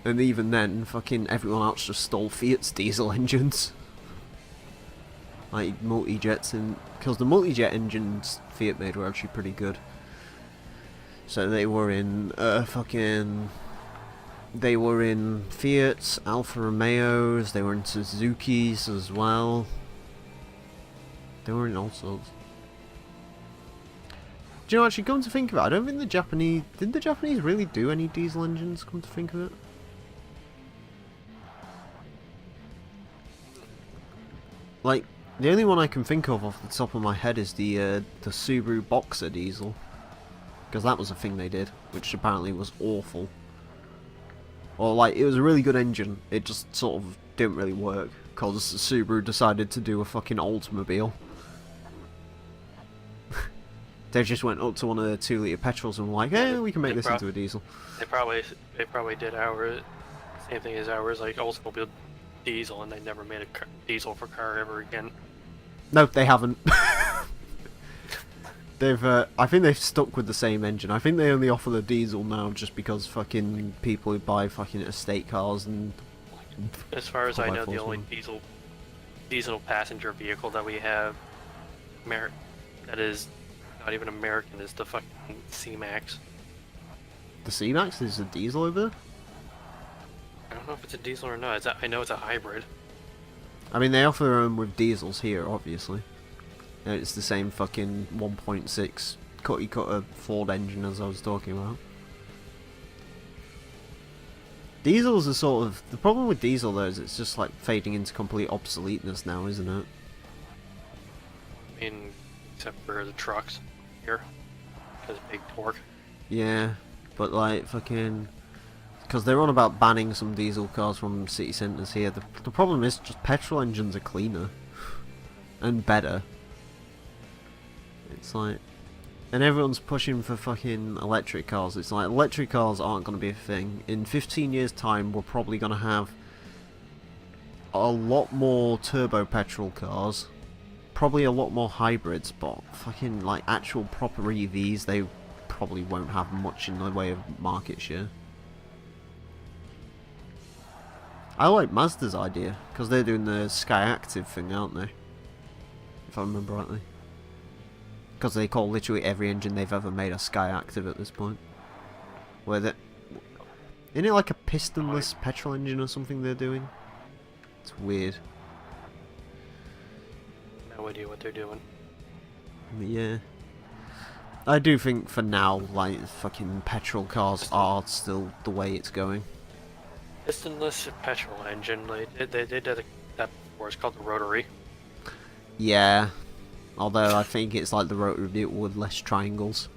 And even then, fucking everyone else just stole Fiat's diesel engines. Like, multi-jets, and because the multi-jet engines Fiat made were actually pretty good. So they were in they were in Fiats, Alfa Romeos, they were in Suzukis as well. They were in all sorts. Do you know, actually, come to think of it, I don't think the Japanese... Did the Japanese really do any diesel engines, come to think of it? Like, the only one I can think of off the top of my head is the Subaru Boxer diesel. Because that was a thing they did, which apparently was awful. Or, like, it was a really good engine, it just sort of didn't really work. Because Subaru decided to do a fucking Oldsmobile. They just went up to one of the 2-litre petrols and were like, hey, we can make this into a diesel. They probably did ours, same thing as ours, like Oldsmobile diesel, and they never made a diesel for car ever again. No, they haven't. I think they've stuck with the same engine. I think they only offer the diesel now just because fucking people who buy fucking estate cars and... As far as I know, the only diesel passenger vehicle that we have that is not even American is the fucking C-Max. The C-Max is a diesel over there? I don't know if it's a diesel or not. I know it's a hybrid. I mean, they offer them with diesels here, obviously. And it's the same fucking 1.6 cutty-cutter Ford engine as I was talking about. Diesels are sort of... The problem with diesel, though, is it's just, like, fading into complete obsoleteness now, isn't it? I mean, except for the trucks here. Because big torque. Yeah, but, like, fucking... Because they're on about banning some diesel cars from city centres here. The problem is just petrol engines are cleaner. And better. It's like... And everyone's pushing for fucking electric cars. It's like, electric cars aren't going to be a thing. In 15 years' time, we're probably going to have a lot more turbo petrol cars. Probably a lot more hybrids, but fucking, like, actual proper EVs, they probably won't have much in the way of market share. I like Mazda's idea, because they're doing the Sky Active thing, aren't they? If I remember rightly. Because they call literally every engine they've ever made a Sky Active at this point. Where they... Isn't it like a pistonless petrol engine or something they're doing? It's weird. No idea what they're doing. But yeah. I do think for now, like, fucking petrol cars are still the way it's going. Pistonless petrol engine, they did that before. It's called the rotary. Yeah. Although I think it's like the rotary bit with less triangles.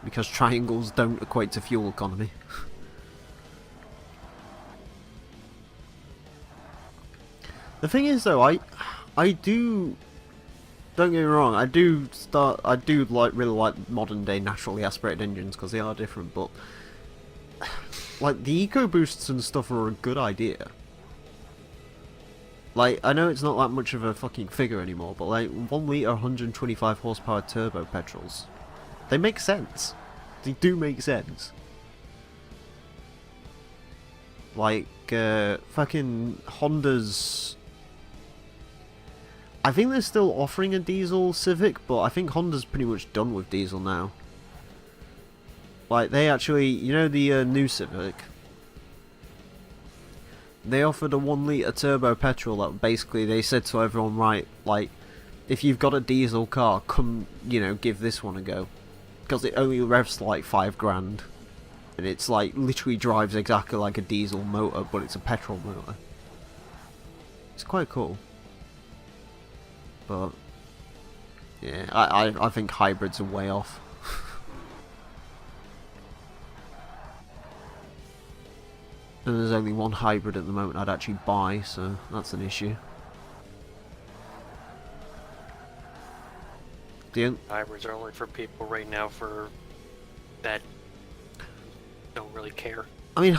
Because triangles don't equate to fuel economy. The thing is though, I do... Don't get me wrong, I do like really like modern day naturally aspirated engines because they are different, but... Like, the EcoBoosts and stuff are a good idea. Like, I know it's not that much of a fucking figure anymore, but like, 1 litre 125 horsepower turbo petrols, they make sense. They do make sense. Like, fucking Honda's... I think they're still offering a diesel Civic, but I think Honda's pretty much done with diesel now. Like, they actually, you know the new Civic? They offered a 1 litre turbo petrol that basically they said to everyone, right, like, if you've got a diesel car, come, you know, give this one a go. Because it only revs like 5 grand. And it's like, literally drives exactly like a diesel motor, but it's a petrol motor. It's quite cool. But, yeah, I think hybrids are way off. And there's only one hybrid at the moment I'd actually buy, so that's an issue. Hybrids are only for people right now that don't really care. I mean,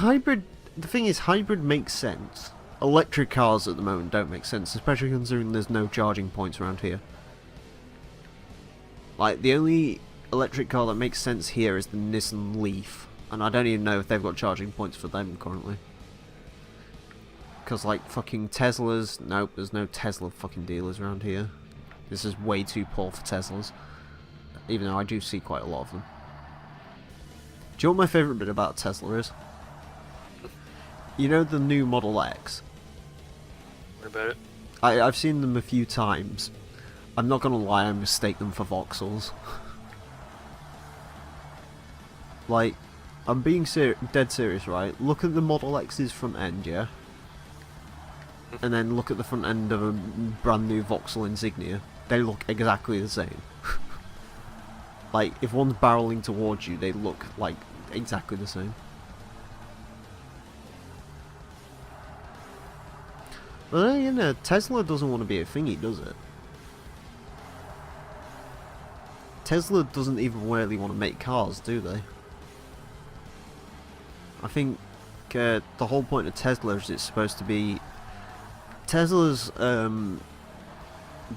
the thing is, hybrid makes sense. Electric cars at the moment don't make sense, especially considering there's no charging points around here. Like, the only electric car that makes sense here is the Nissan Leaf. And I don't even know if they've got charging points for them currently. Because, like, fucking Teslas... Nope, there's no Tesla fucking dealers around here. This is way too poor for Teslas. Even though I do see quite a lot of them. Do you know what my favourite bit about Tesla is? You know the new Model X? What about it? I've seen them a few times. I'm not gonna lie, I mistake them for Vauxhalls. Like... I'm being dead serious, right? Look at the Model X's front end, yeah? And then look at the front end of a brand new Vauxhall Insignia. They look exactly the same. Like, if one's barreling towards you, they look, like, exactly the same. But then, you know, Tesla doesn't want to be a thingy, does it? Tesla doesn't even really want to make cars, do they? I think the whole point of Tesla is it's supposed to be... Tesla's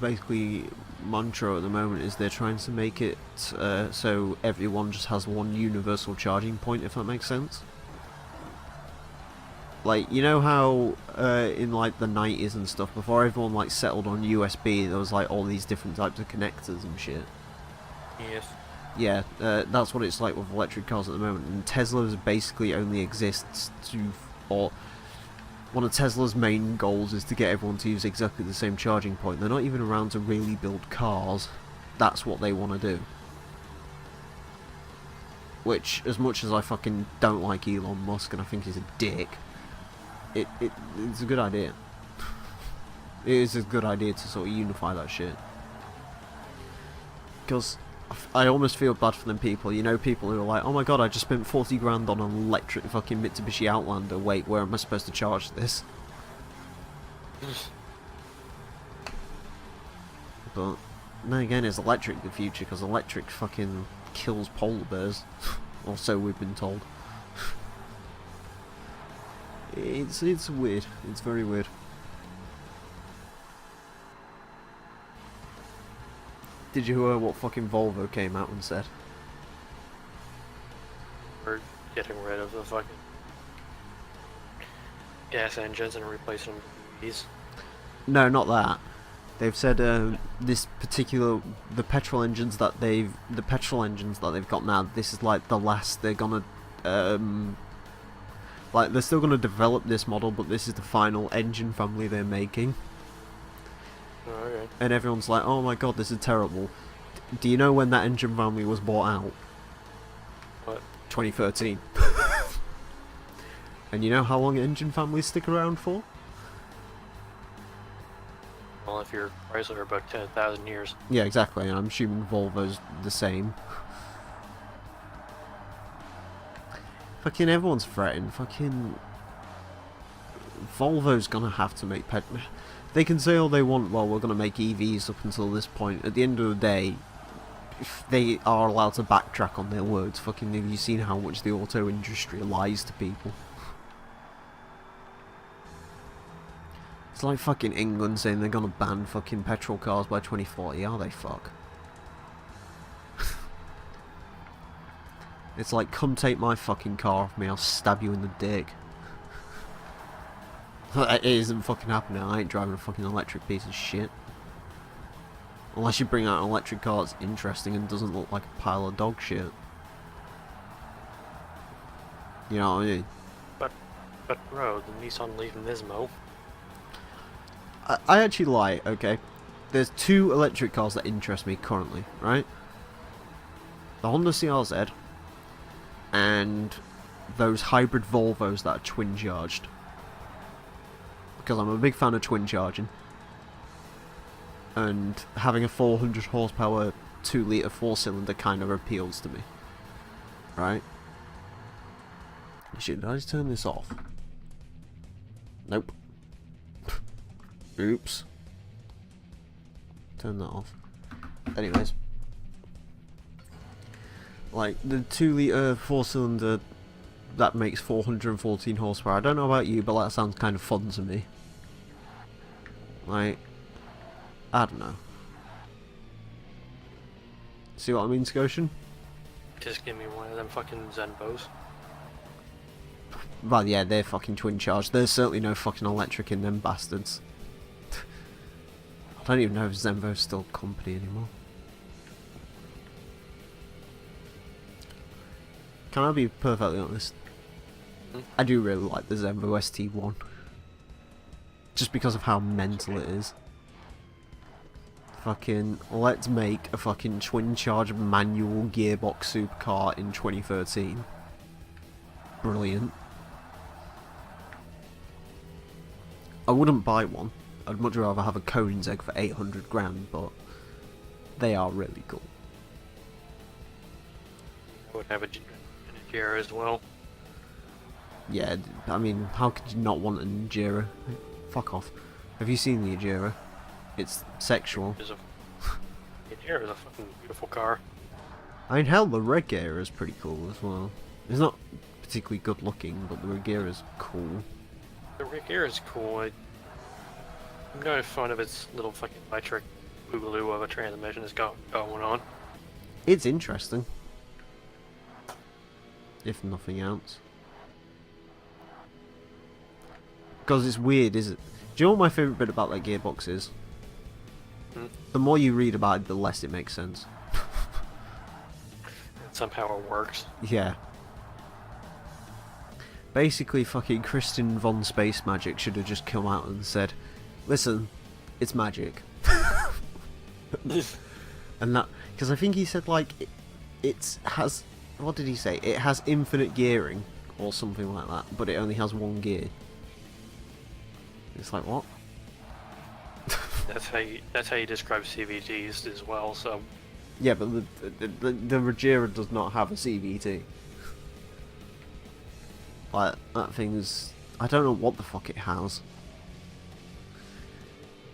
basically mantra at the moment is they're trying to make it so everyone just has one universal charging point, if that makes sense. Like, you know how in like the 90s and stuff, before everyone like settled on USB, there was like all these different types of connectors and shit. Yes. Yeah, that's what it's like with electric cars at the moment, and Tesla's basically only exists or one of Tesla's main goals is to get everyone to use exactly the same charging point. They're not even around to really build cars. That's what they want to do. Which, as much as I fucking don't like Elon Musk and I think he's a dick, it's a good idea. It is a good idea to sort of unify that shit. Because I almost feel bad for them people, you know, people who are like, oh my god, I just spent 40 grand on an electric fucking Mitsubishi Outlander, wait, where am I supposed to charge this? But, then again, is electric the future, because electric fucking kills polar bears, or so we've been told. It's weird, it's very weird. Did you hear what fucking Volvo came out and said? We're getting rid of the fucking gas engines and replacing them with these. No, not that. They've said this particular the petrol engines that they've got now. This is like the last they're gonna like they're still gonna develop this model, but this is the final engine family they're making. Oh, okay. And everyone's like, oh my god, this is terrible. Do you know when that engine family was bought out? What? 2013. And you know how long engine families stick around for? Well, if you're Chrysler, about 10,000 years. Yeah, exactly. I'm assuming Volvo's the same. Fucking everyone's fretting. Fucking Volvo's gonna have to make They can say all they want, well, we're gonna make EVs up until this point. At the end of the day, if they are allowed to backtrack on their words. Fucking, have you seen how much the auto industry lies to people? It's like fucking England saying they're gonna ban fucking petrol cars by 2040. Are they, fuck? It's like, come take my fucking car off me, I'll stab you in the dick. It isn't fucking happening. I ain't driving a fucking electric piece of shit. Unless you bring out an electric car that's interesting and doesn't look like a pile of dog shit. You know what I mean? But bro, the Nissan Leaf Nismo. I actually lie, okay? There's two electric cars that interest me currently, right? The Honda CRZ and those hybrid Volvos that are twin charged. Because I'm a big fan of twin charging. And having a 400 horsepower 2 litre 4-cylinder kind of appeals to me. Right? Shit, did I just turn this off? Nope. Oops. Turn that off. Anyways. Like, the 2 litre 4-cylinder that makes 414 horsepower. I don't know about you, but that sounds kind of fun to me. Like, I don't know. See what I mean, Scotian? Just give me one of them fucking Zenvos. Well, yeah, they're fucking twin charged. There's certainly no fucking electric in them bastards. I don't even know if Zenvo's still a company anymore. Can I be perfectly honest? I do really like the Zenvo ST1. Just because of how mental it is. Fucking, let's make a fucking twin charged manual gearbox supercar in 2013. Brilliant. I wouldn't buy one. I'd much rather have a Koenigsegg for 800 grand, but they are really cool. I would have a Jira as well. Yeah, I mean, how could you not want an Jira? Fuck off. Have you seen the Jira? It's sexual. The Jira is a fucking beautiful car. I mean, hell, the Regera is pretty cool as well. It's not particularly good looking, but the Regera is cool. The Regera is cool. I'm kind of fond of its little fucking electric boogaloo of a transmission that's going on. It's interesting. If nothing else. Because it's weird, is it? Do you know what my favourite bit about that gearbox is? The more you read about it, the less it makes sense. Somehow it works. Yeah. Basically, fucking Kristen von Space Magic should have just come out and said, listen, it's magic. And that, because I think he said, like, it has, what did he say? It has infinite gearing, or something like that, but it only has one gear. It's like, what? That's how you describe CVTs as well. So yeah, but the Regera does not have a CVT. Like, that thing is, I don't know what the fuck it has.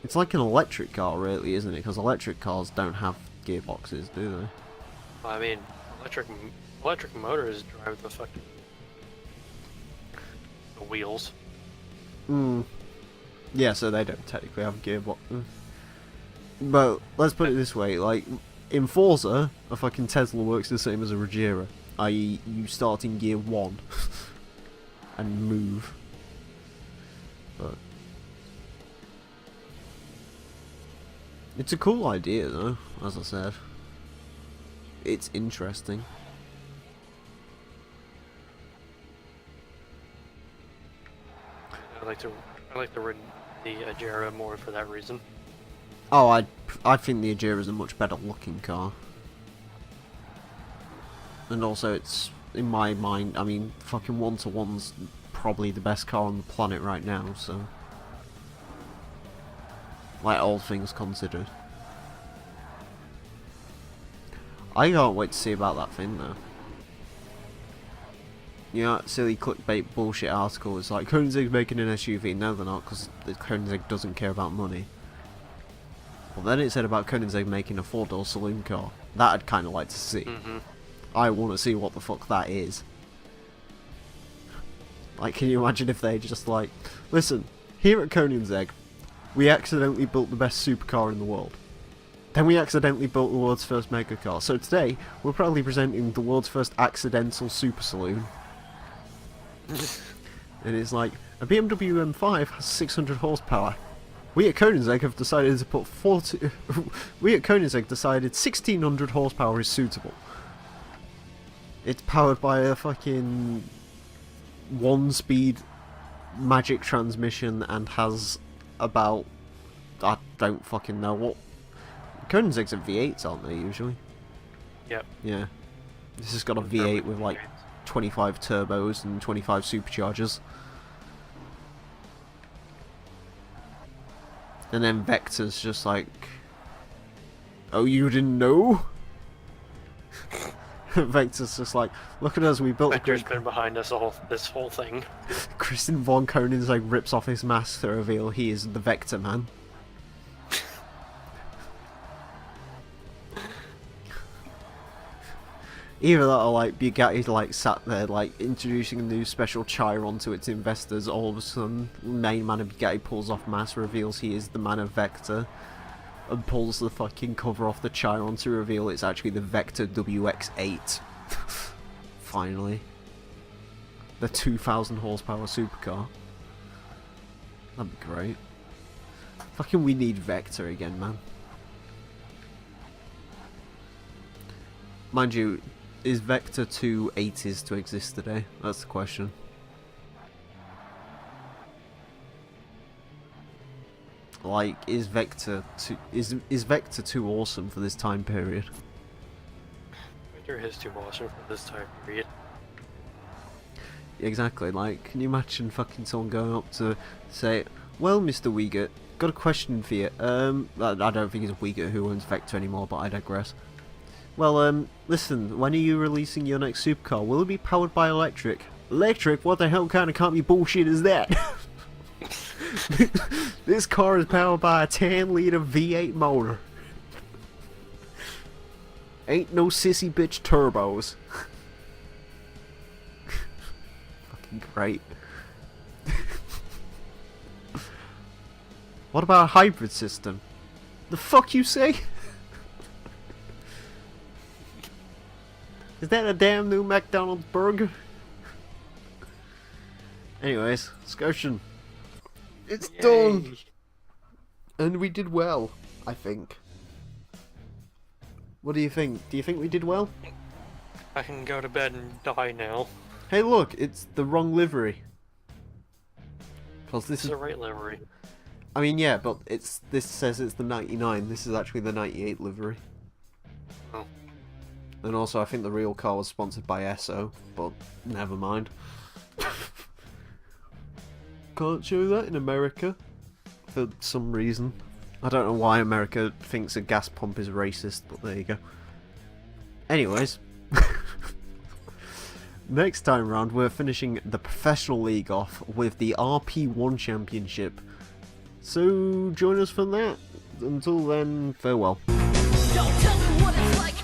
It's like an electric car, really, isn't it? Because electric cars don't have gearboxes, do they? I mean, electric motors drive the fucking the wheels. Yeah, so they don't technically have a gearbox. But let's put it this way, like, in Forza, a fucking Tesla works the same as a Regera, i.e. you start in gear 1 and move. But it's a cool idea though, as I said. It's interesting. I like the Jera more for that reason. Oh, I think the Agera is a much better looking car. And also it's, in my mind, I mean, fucking 1-to-1's probably the best car on the planet right now, so... like, all things considered. I can't wait to see about that thing, though. You know, that silly clickbait bullshit article is like, Koenigsegg's making an SUV. No, they're not, because the Koenigsegg doesn't care about money. Well, then it said about Koenigsegg making a 4-door saloon car. That I'd kind of like to see. I want to see what the fuck that is. Like, can you imagine if they just like, listen, here at Koenigsegg, we accidentally built the best supercar in the world. Then we accidentally built the world's first mega car. So today, we're proudly presenting the world's first accidental super saloon. And it's like, a BMW M5 has 600 horsepower. We at Koenigsegg have decided to put 40... we at Koenigsegg decided 1600 horsepower is suitable. It's powered by a fucking 1-speed magic transmission and has about, I don't fucking know what. Koenigseggs are V8s, aren't they usually? Yep. Yeah. This has got a V8 with like 25 turbos and 25 superchargers. And then Vector's just like, oh, you didn't know? Vector's just like, look at us, we built Vector's been behind us this whole thing. Christian von Koenigsegg rips off his mask to reveal he is the Vector Man. Either that or like Bugatti like sat there like introducing a new special Chiron to its investors. All of a sudden, main man of Bugatti pulls off mask, reveals he is the man of Vector, and pulls the fucking cover off the Chiron to reveal it's actually the Vector WX8. Finally, the 2,000 horsepower supercar. That'd be great. Fucking, we need Vector again, man. Mind you, is Vector 2 80s to exist today? That's the question. Like, is Vector 2 is Vector 2 awesome for this time period? Vector is too awesome for this time period. Exactly. Like, can you imagine fucking someone going up to say, "Well, Mr. Wiegert, got a question for you." I don't think it's Wiegert who owns Vector anymore, but I digress. Well, listen, when are you releasing your next supercar? Will it be powered by electric? Electric? What the hell kind of company bullshit is that? This car is powered by a 10-liter V8 motor. Ain't no sissy bitch turbos. Fucking great. What about a hybrid system? The fuck you say? Is that a damn new McDonald's burger? Anyways, discussion. It's Yay. done! And we did well, I think. What do you think? Do you think we did well? I can go to bed and die now. Hey look, it's the wrong livery. Because this is the right livery. I mean, yeah, but this says it's the 99. This is actually the 98 livery. Oh. And also, I think the real car was sponsored by Esso, but never mind. Can't show that in America for some reason. I don't know why America thinks a gas pump is racist, but there you go. Anyways, next time round we're finishing the professional league off with the RP1 Championship. So join us for that. Until then, farewell. Don't tell me what it's like.